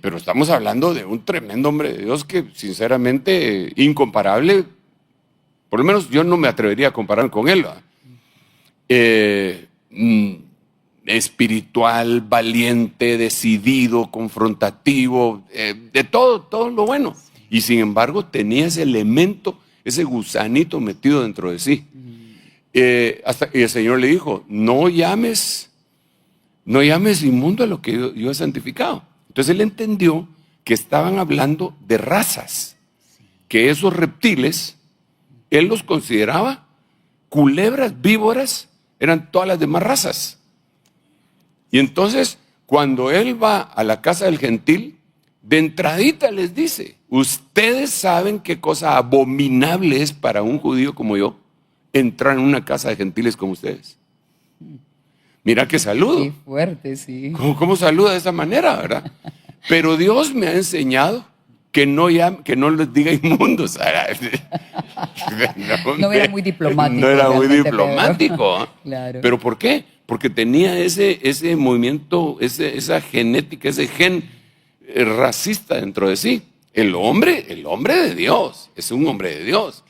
Pero estamos hablando de un tremendo hombre de Dios que, sinceramente, incomparable. Por lo menos yo no me atrevería a comparar con él, ¿verdad? Espiritual, valiente, decidido, confrontativo, de todo lo bueno. Y sin embargo tenía ese elemento, ese gusanito metido dentro de sí. Y el Señor le dijo, no llames inmundo a lo que yo he santificado. Entonces él entendió que estaban hablando de razas, que esos reptiles, él los consideraba culebras, víboras, eran todas las demás razas. Y entonces, cuando él va a la casa del gentil, de entradita les dice, ustedes saben qué cosa abominable es para un judío como yo entrar en una casa de gentiles como ustedes. Mira qué saludo. Qué fuerte, sí. ¿Cómo saluda de esa manera, verdad? Pero Dios me ha enseñado que no les diga inmundos. No era muy diplomático. No era muy diplomático. Claro. ¿Pero por qué? Porque tenía ese movimiento, esa genética, ese gen racista dentro de sí. El hombre de Dios, es un hombre de Dios.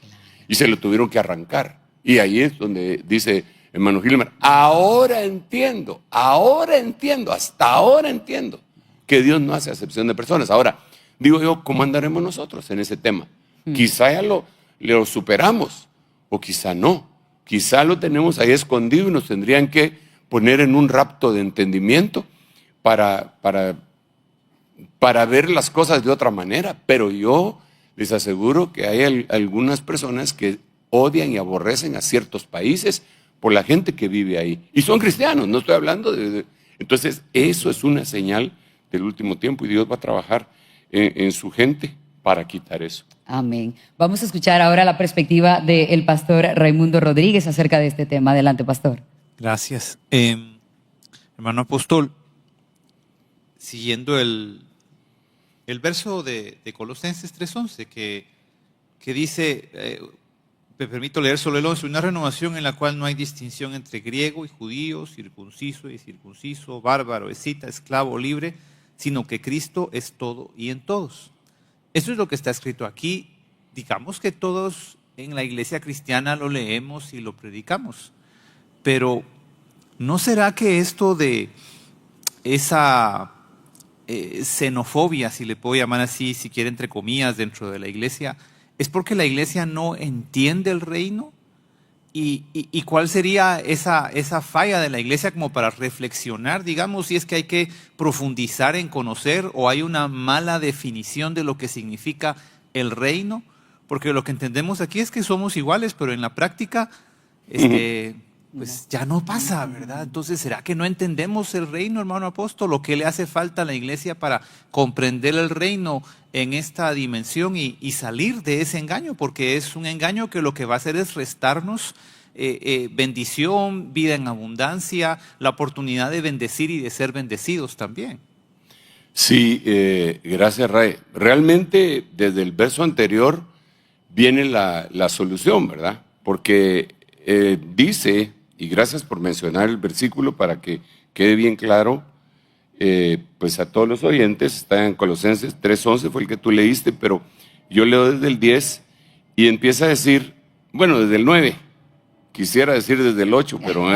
y se lo tuvieron que arrancar. Y ahí es donde dice hermano Gilmer, ahora entiendo, hasta ahora entiendo que Dios no hace acepción de personas. Ahora, digo yo, ¿cómo andaremos nosotros en ese tema? Quizá ya lo superamos, o quizá no. Quizá lo tenemos ahí escondido y nos tendrían que poner en un rapto de entendimiento para ver las cosas de otra manera. Pero yo les aseguro que hay algunas personas que odian y aborrecen a ciertos países por la gente que vive ahí. Y son cristianos, no estoy hablando de... Entonces, eso es una señal del último tiempo y Dios va a trabajar en su gente para quitar eso. Amén. Vamos a escuchar ahora la perspectiva del pastor Raimundo Rodríguez acerca de este tema. Adelante, pastor. Gracias. Hermano apóstol, siguiendo el verso de Colosenses 3:11 que dice, me permito leer solo el 11, una renovación en la cual no hay distinción entre griego y judío, circunciso y circunciso, bárbaro, escita, esclavo, libre, sino que Cristo es todo y en todos. Eso es lo que está escrito aquí. Digamos que todos en la iglesia cristiana lo leemos y lo predicamos, pero ¿no será que esto de esa xenofobia, si le puedo llamar así, si quiere entre comillas, dentro de la iglesia, es porque la iglesia no entiende el reino? ¿Y cuál sería esa falla de la iglesia como para reflexionar, digamos, si es que hay que profundizar en conocer o hay una mala definición de lo que significa el reino? Porque lo que entendemos aquí es que somos iguales, pero en la práctica pues ya no pasa, ¿verdad? Entonces, ¿será que no entendemos el reino, hermano apóstol? ¿O qué le hace falta a la iglesia para comprender el reino en esta dimensión y salir de ese engaño? Porque es un engaño que lo que va a hacer es restarnos bendición, vida en abundancia, la oportunidad de bendecir y de ser bendecidos también. Sí, gracias, Ray. Realmente, desde el verso anterior viene la solución, ¿verdad? Porque dice, y gracias por mencionar el versículo para que quede bien claro, pues a todos los oyentes, está en Colosenses 3:11, fue el que tú leíste, pero yo leo desde el 10 y empieza a decir, bueno, desde el 9, quisiera decir desde el 8, pero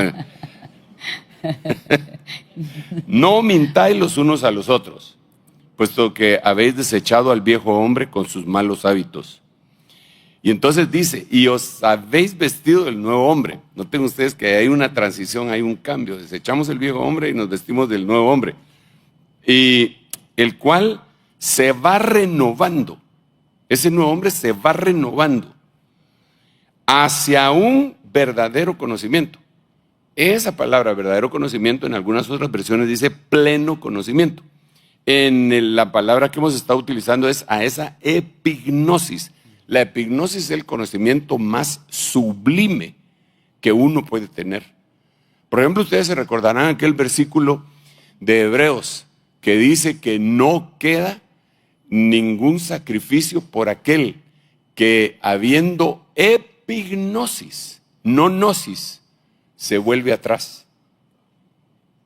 no mintáis los unos a los otros, puesto que habéis desechado al viejo hombre con sus malos hábitos. Y entonces dice, y os habéis vestido del nuevo hombre. Noten ustedes que hay una transición, hay un cambio. Desechamos el viejo hombre y nos vestimos del nuevo hombre. Y el cual se va renovando. Ese nuevo hombre se va renovando hacia un verdadero conocimiento. Esa palabra, verdadero conocimiento, en algunas otras versiones dice pleno conocimiento. En la palabra que hemos estado utilizando es a esa epignosis. La epignosis es el conocimiento más sublime que uno puede tener. Por ejemplo, ustedes se recordarán aquel versículo de Hebreos que dice que no queda ningún sacrificio por aquel que habiendo epignosis, no gnosis, se vuelve atrás.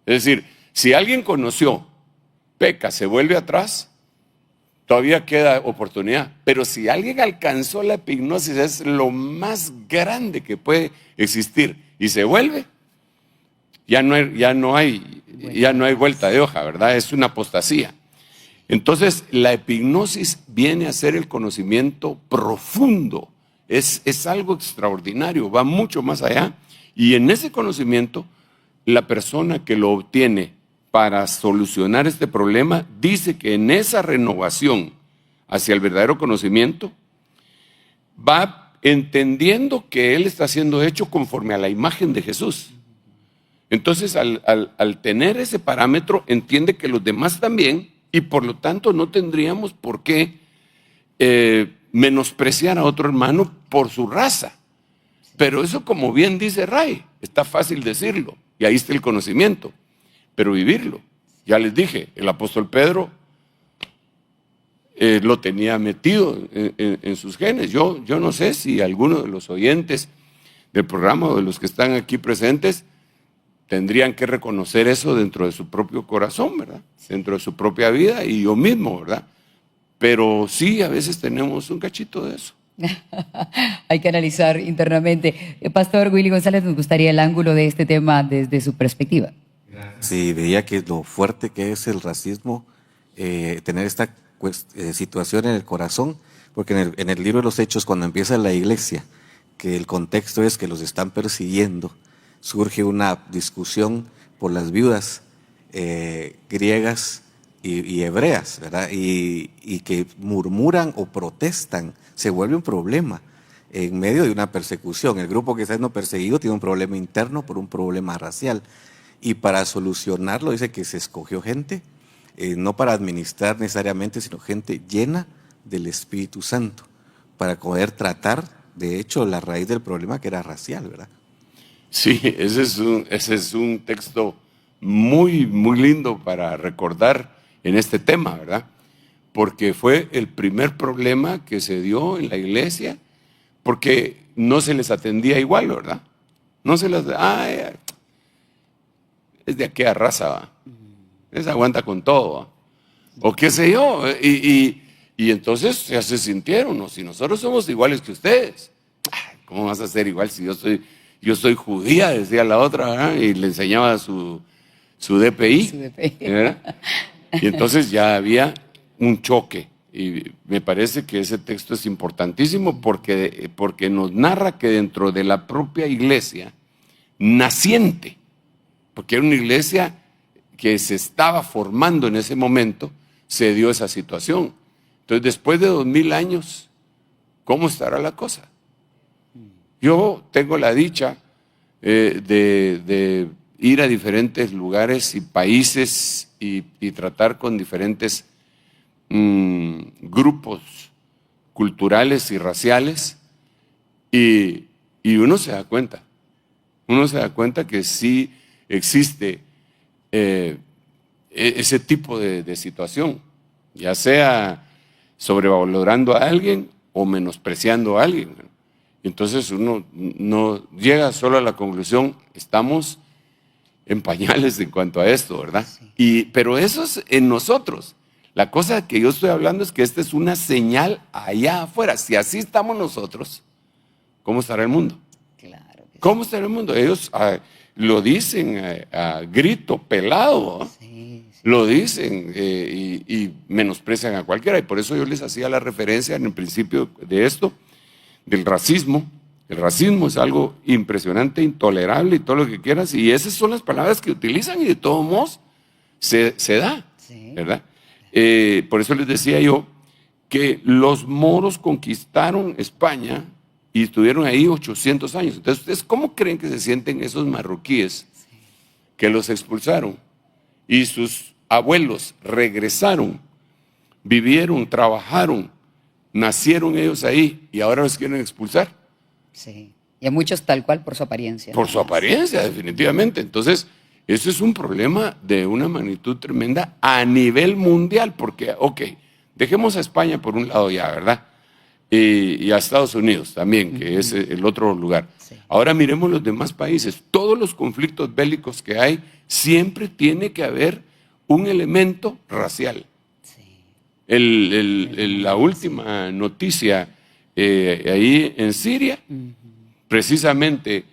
Es decir, si alguien conoció, peca, se vuelve atrás, todavía queda oportunidad, pero si alguien alcanzó la epignosis, es lo más grande que puede existir y se vuelve, ya no hay vuelta de hoja, ¿verdad? Es una apostasía. Entonces, la epignosis viene a ser el conocimiento profundo, es algo extraordinario, va mucho más allá, y en ese conocimiento, la persona que lo obtiene para solucionar este problema, dice que en esa renovación hacia el verdadero conocimiento, va entendiendo que él está siendo hecho conforme a la imagen de Jesús. Entonces, al tener ese parámetro, entiende que los demás también, y por lo tanto no tendríamos por qué menospreciar a otro hermano por su raza. Pero eso, como bien dice Ray, está fácil decirlo, y ahí está el conocimiento. Pero vivirlo, ya les dije, el apóstol Pedro lo tenía metido en sus genes. Yo no sé si alguno de los oyentes del programa o de los que están aquí presentes tendrían que reconocer eso dentro de su propio corazón, ¿verdad? Dentro de su propia vida y yo mismo, ¿verdad? Pero sí, a veces tenemos un cachito de eso. Hay que analizar internamente. Pastor Willy González, nos gustaría el ángulo de este tema desde su perspectiva. Sí, veía que lo fuerte que es el racismo, tener esta situación en el corazón, porque en el libro de los Hechos, cuando empieza la iglesia, que el contexto es que los están persiguiendo, surge una discusión por las viudas griegas y hebreas, ¿verdad? Y que murmuran o protestan, se vuelve un problema en medio de una persecución. El grupo que está siendo perseguido tiene un problema interno por un problema racial. Y para solucionarlo dice que se escogió gente, no para administrar necesariamente, sino gente llena del Espíritu Santo, para poder tratar, de hecho, la raíz del problema que era racial, ¿verdad? Sí, ese es un texto muy, muy lindo para recordar en este tema, ¿verdad? Porque fue el primer problema que se dio en la iglesia, porque no se les atendía igual, ¿verdad? No se les... es de aquella raza, ¿va? Les aguanta con todo, ¿va? O qué sé yo, y entonces ya se sintieron, ¿no? Si nosotros somos iguales que ustedes, ¿cómo vas a ser igual si yo soy judía? Decía la otra, ¿verdad? Y le enseñaba su DPI, ¿verdad? Y entonces ya había un choque, y me parece que ese texto es importantísimo porque nos narra que dentro de la propia iglesia naciente, porque era una iglesia que se estaba formando en ese momento, se dio esa situación. Entonces, después de 2000 años, ¿cómo estará la cosa? Yo tengo la dicha de ir a diferentes lugares y países y tratar con diferentes grupos culturales y raciales, y uno se da cuenta. Uno se da cuenta que sí existe ese tipo de situación, ya sea sobrevalorando a alguien o menospreciando a alguien. Entonces uno no llega solo a la conclusión, estamos en pañales en cuanto a esto, ¿verdad? Pero eso es en nosotros. La cosa que yo estoy hablando es que esta es una señal allá afuera. Si así estamos nosotros, ¿cómo estará el mundo? Claro que ¿Cómo estará el mundo? Ellos lo dicen a grito pelado, ¿no? Lo dicen y menosprecian a cualquiera. Y por eso yo les hacía la referencia en el principio de esto, del racismo. El racismo es algo impresionante, intolerable y todo lo que quieras. Y esas son las palabras que utilizan y de todos modos se da, ¿verdad? Por eso les decía yo que los moros conquistaron España y estuvieron ahí 800 años. Entonces, ¿ustedes cómo creen que se sienten esos marroquíes que los expulsaron? Y sus abuelos regresaron, vivieron, trabajaron, nacieron ellos ahí y ahora los quieren expulsar. Sí, y a muchos tal cual por su apariencia. Por su apariencia, definitivamente. Entonces, eso es un problema de una magnitud tremenda a nivel mundial, porque, dejemos a España por un lado ya, ¿verdad? Y a Estados Unidos también, que es el otro lugar. Sí. Ahora miremos los demás países. Todos los conflictos bélicos que hay, siempre tiene que haber un elemento racial. Sí. La última noticia ahí en Siria, precisamente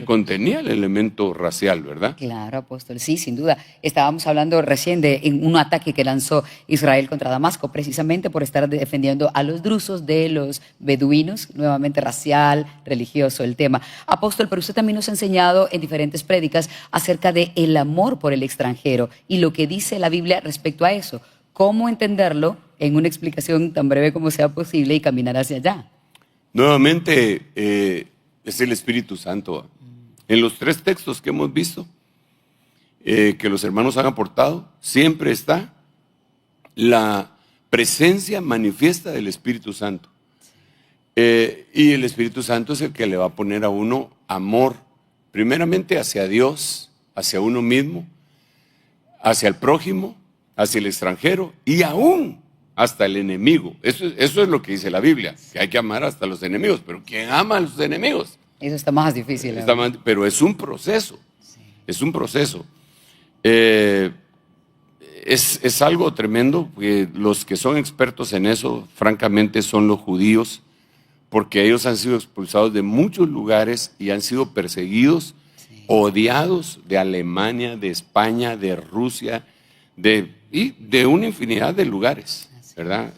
contenía el elemento racial, ¿verdad? Claro, apóstol, sí, sin duda. Estábamos hablando recién de un ataque que lanzó Israel contra Damasco, precisamente por estar defendiendo a los drusos de los beduinos, nuevamente racial, religioso el tema. Apóstol, pero usted también nos ha enseñado en diferentes prédicas acerca de el amor por el extranjero y lo que dice la Biblia respecto a eso. ¿Cómo entenderlo en una explicación tan breve como sea posible y caminar hacia allá? Nuevamente, es el Espíritu Santo. En los 3 textos que hemos visto, que los hermanos han aportado, siempre está la presencia manifiesta del Espíritu Santo. Y el Espíritu Santo es el que le va a poner a uno amor, primeramente hacia Dios, hacia uno mismo, hacia el prójimo, hacia el extranjero y aún hasta el enemigo. Eso es lo que dice la Biblia, que hay que amar hasta los enemigos. Pero ¿quién ama a los enemigos? Eso está más difícil. Pero es un proceso. Sí. Es un proceso. es algo tremendo, porque los que son expertos en eso, francamente, son los judíos, porque ellos han sido expulsados de muchos lugares y han sido perseguidos, odiados de Alemania, de España, de Rusia, y de una infinidad de lugares, ¿verdad?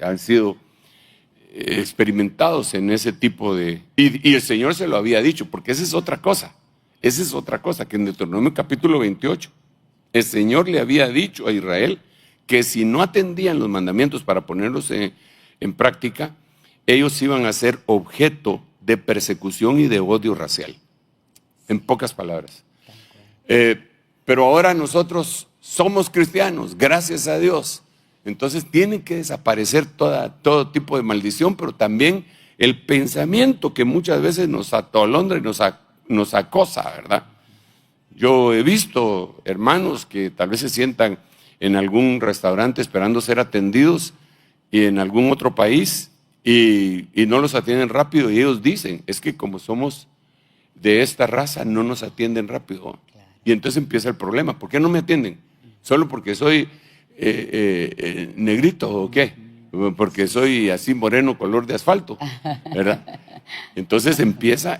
Han sido experimentados en ese tipo de... Y el Señor se lo había dicho, porque esa es otra cosa, que en Deuteronomio capítulo 28, el Señor le había dicho a Israel que si no atendían los mandamientos para ponerlos en práctica, ellos iban a ser objeto de persecución y de odio racial, en pocas palabras. Pero ahora nosotros somos cristianos, gracias a Dios. Entonces tiene que desaparecer todo tipo de maldición, pero también el pensamiento que muchas veces nos atolondra y nos acosa, ¿verdad? Yo he visto hermanos que tal vez se sientan en algún restaurante esperando ser atendidos y en algún otro país y no los atienden rápido, y ellos dicen, es que como somos de esta raza no nos atienden rápido. Claro. Y entonces empieza el problema. ¿Por qué no me atienden? ¿Solo porque soy negrito o qué? Porque soy así moreno, color de asfalto, ¿verdad? Entonces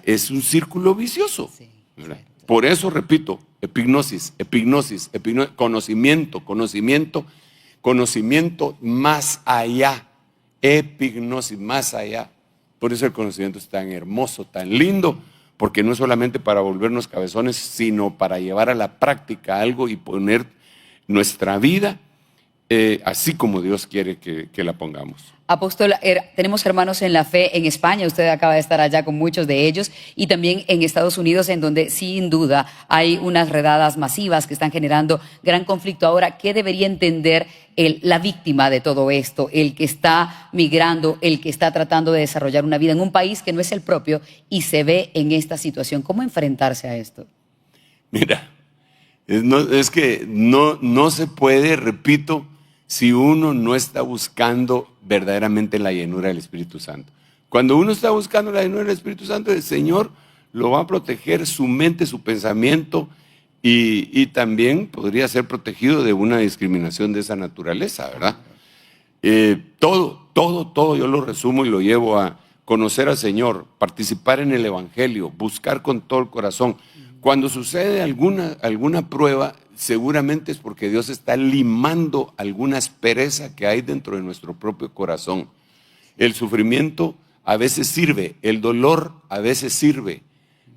es un círculo vicioso, ¿verdad? Por eso repito, epignosis, conocimiento más allá, epignosis más allá. Por eso el conocimiento es tan hermoso, tan lindo, porque no es solamente para volvernos cabezones, sino para llevar a la práctica algo y poner nuestra vida así como Dios quiere que la pongamos. Apóstol, tenemos hermanos en la fe en España, usted acaba de estar allá con muchos de ellos, y también en Estados Unidos, en donde sin duda hay unas redadas masivas que están generando gran conflicto. Ahora, ¿qué debería entender la víctima de todo esto, el que está migrando, el que está tratando de desarrollar una vida en un país que no es el propio y se ve en esta situación? ¿Cómo enfrentarse a esto? Mira, es que no se puede, repito, si uno no está buscando verdaderamente la llenura del Espíritu Santo. Cuando uno está buscando la llenura del Espíritu Santo, el Señor lo va a proteger, su mente, su pensamiento, y también podría ser protegido de una discriminación de esa naturaleza, ¿verdad? Todo yo lo resumo y lo llevo a conocer al Señor, participar en el Evangelio, buscar con todo el corazón. Cuando sucede alguna prueba, seguramente es porque Dios está limando alguna aspereza que hay dentro de nuestro propio corazón. El sufrimiento a veces sirve, el dolor a veces sirve.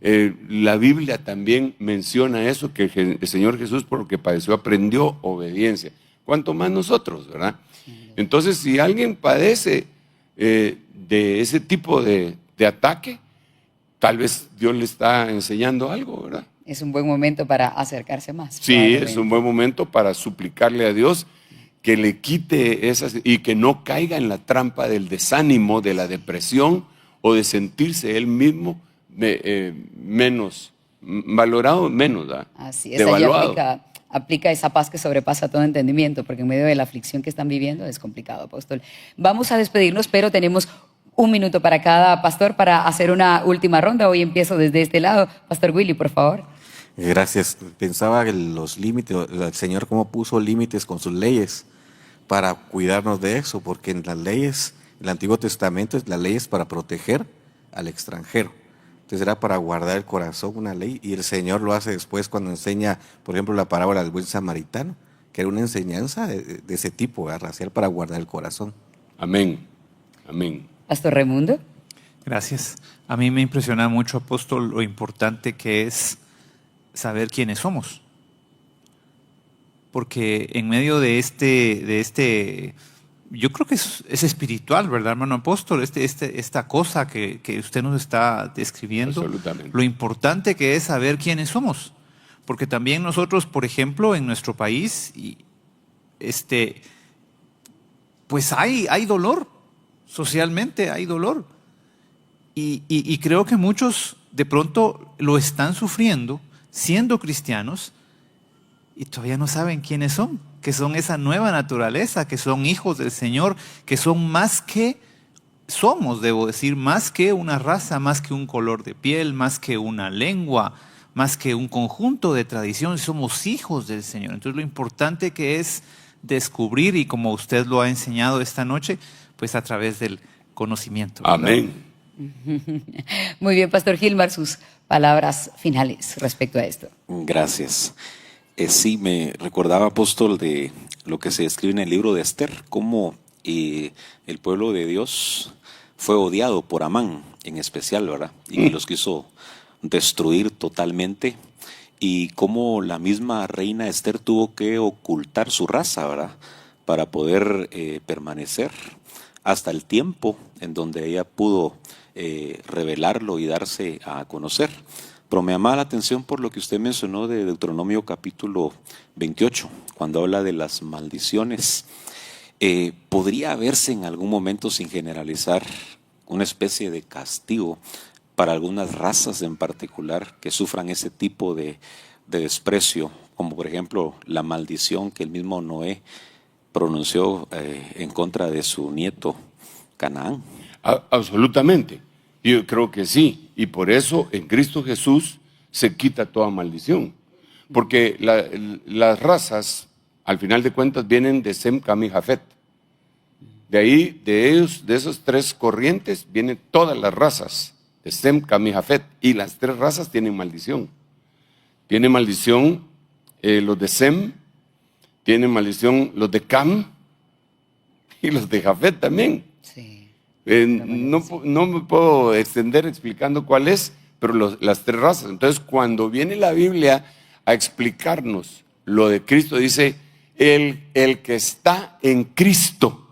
La Biblia también menciona eso, que el Señor Jesús por lo que padeció aprendió obediencia. ¿Cuánto más nosotros, verdad? Entonces, si alguien padece de ese tipo de ataque, tal vez Dios le está enseñando algo, ¿verdad? Es un buen momento para acercarse más. Sí, es un buen momento para suplicarle a Dios que le quite esas y que no caiga en la trampa del desánimo, de la depresión o de sentirse él mismo menos valorado, menos, ¿verdad? Así es, devaluado. Aplica esa paz que sobrepasa todo entendimiento, porque en medio de la aflicción que están viviendo es complicado, apóstol. Vamos a despedirnos, pero tenemos un minuto para cada pastor para hacer una última ronda. Hoy empiezo desde este lado. Pastor Willy, por favor. Gracias. Pensaba en los límites, el Señor cómo puso límites con sus leyes para cuidarnos de eso, porque en las leyes, en el Antiguo Testamento, las leyes para proteger al extranjero. Entonces era para guardar el corazón una ley, y el Señor lo hace después cuando enseña, por ejemplo, la parábola del buen samaritano, que era una enseñanza de ese tipo, ¿verdad? Racial, para guardar el corazón. Amén. Amén. Pastor Raimundo. Gracias. A mí me impresiona mucho, apóstol, lo importante que es saber quiénes somos. Porque en medio de este yo creo que es espiritual, ¿verdad, hermano apóstol? Esta cosa que usted nos está describiendo, lo importante que es saber quiénes somos. Porque también nosotros, por ejemplo, en nuestro país, pues hay dolor, socialmente hay dolor. Y creo que muchos de pronto lo están sufriendo siendo cristianos y todavía no saben quiénes son, que son esa nueva naturaleza, que son hijos del Señor, que son más que somos, debo decir, más que una raza, más que un color de piel, más que una lengua, más que un conjunto de tradiciones, somos hijos del Señor. Entonces lo importante que es descubrir, y como usted lo ha enseñado esta noche, pues a través del conocimiento, ¿verdad? Amén. Muy bien, Pastor Gilmar, sus palabras finales respecto a esto. Gracias. Sí, me recordaba, apóstol, de lo que se describe en el libro de Esther, cómo el pueblo de Dios fue odiado por Amán en especial, ¿verdad? Y los quiso destruir totalmente, y cómo la misma reina Esther tuvo que ocultar su raza, ¿verdad? Para poder permanecer hasta el tiempo en donde ella pudo revelarlo y darse a conocer. Pero me llamaba la atención por lo que usted mencionó de Deuteronomio capítulo 28, cuando habla de las maldiciones. ¿Podría haberse en algún momento, sin generalizar, una especie de castigo para algunas razas en particular que sufran ese tipo de desprecio, como por ejemplo la maldición que el mismo Noé pronunció en contra de su nieto Canaán? Absolutamente. Yo creo que sí. Y por eso en Cristo Jesús se quita toda maldición. Porque las razas, al final de cuentas, vienen de Sem, Cam y Jafet. De ahí, de esas tres corrientes, vienen todas las razas de Sem, Cam y Jafet. Y las tres razas tienen maldición. Tienen maldición los de Sem, tienen maldición los de Cam y los de Jafet también. No me puedo extender explicando cuál es, pero las tres razas. Entonces, cuando viene la Biblia a explicarnos lo de Cristo, dice, el que está en Cristo.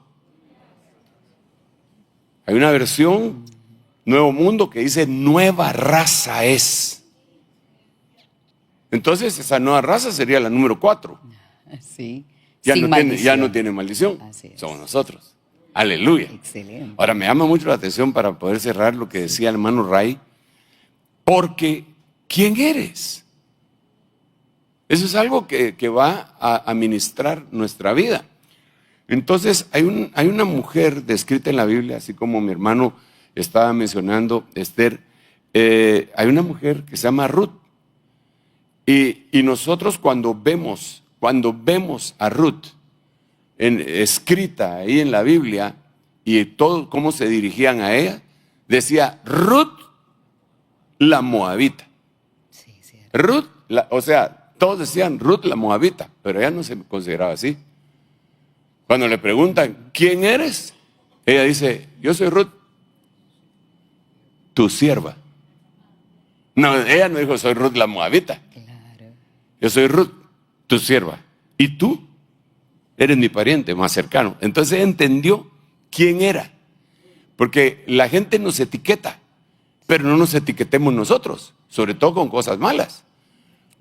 Hay una versión, Nuevo Mundo, que dice, nueva raza es. Entonces, esa nueva raza sería la número 4. Sí. Ya no tiene maldición. Somos nosotros. Aleluya. Excelente. Ahora, me llama mucho la atención para poder cerrar lo que decía el hermano Ray, porque ¿quién eres? Eso es algo que va a administrar nuestra vida. Entonces, hay una mujer descrita en la Biblia, así como mi hermano estaba mencionando, Esther, hay una mujer que se llama Ruth. Y nosotros cuando vemos a Ruth, escrita ahí en la Biblia, y todo cómo se dirigían a ella, decía Ruth la Moabita. Ruth, o sea, todos decían Ruth la Moabita, pero ella no se consideraba así. Cuando le preguntan, ¿quién eres? Ella dice, yo soy Ruth, tu sierva. No, ella no dijo, soy Ruth la Moabita. Yo soy Ruth, tu sierva. ¿Y tú? Eres mi pariente más cercano. Entonces ella entendió quién era. Porque la gente nos etiqueta, pero no nos etiquetemos nosotros, sobre todo con cosas malas.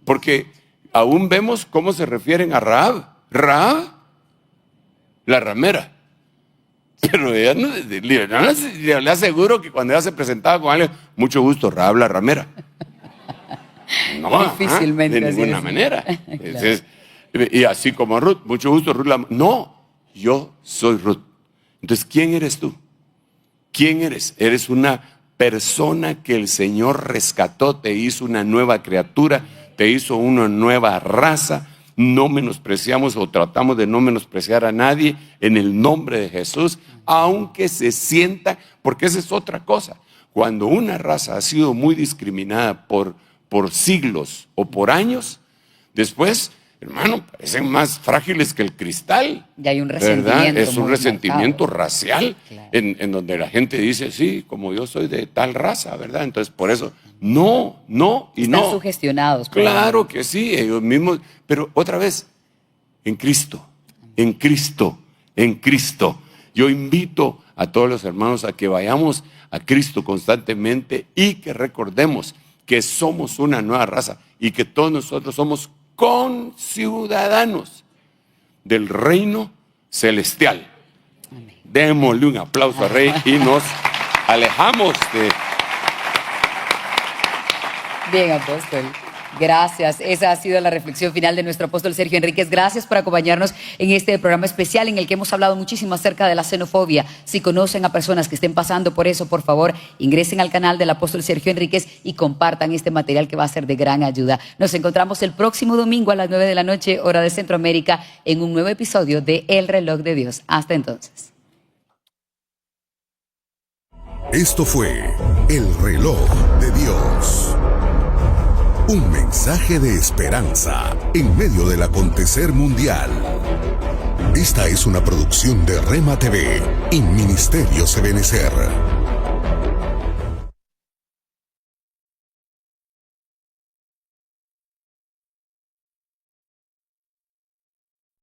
Porque aún vemos cómo se refieren a Rahab. Rahab, la ramera. Pero ella le aseguro que cuando ella se presentaba con alguien, mucho gusto, Rahab la ramera. No, difícilmente de ninguna manera. Entonces, y así como Ruth, mucho gusto, Ruth. No, yo soy Ruth. Entonces, ¿quién eres tú? ¿Quién eres? Eres una persona que el Señor rescató, te hizo una nueva criatura, te hizo una nueva raza. No menospreciamos o tratamos de no menospreciar a nadie en el nombre de Jesús, aunque se sienta, porque esa es otra cosa. Cuando una raza ha sido muy discriminada por siglos o por años, después, hermano, parecen más frágiles que el cristal. Y hay un resentimiento. ¿Verdad? Es un resentimiento marcado, racial, claro. en donde la gente dice, sí, como yo soy de tal raza, ¿verdad? Entonces, por eso, no. Están sugestionados. Claro que sí, ellos mismos, pero otra vez, en Cristo. Yo invito a todos los hermanos a que vayamos a Cristo constantemente y que recordemos que somos una nueva raza y que todos nosotros somos conciudadanos del reino celestial. Amén. Démosle un aplauso al Rey y nos alejamos de... Bien, apóstol. Gracias. Esa ha sido la reflexión final de nuestro apóstol Sergio Enríquez. Gracias por acompañarnos en este programa especial en el que hemos hablado muchísimo acerca de la xenofobia. Si conocen a personas que estén pasando por eso, por favor, ingresen al canal del apóstol Sergio Enríquez y compartan este material que va a ser de gran ayuda. Nos encontramos el próximo domingo a las 9 de la noche, hora de Centroamérica, en un nuevo episodio de El Reloj de Dios. Hasta entonces. Esto fue El Reloj de Dios. Un mensaje de esperanza en medio del acontecer mundial. Esta es una producción de Rema TV y Ministerios Ebenecer.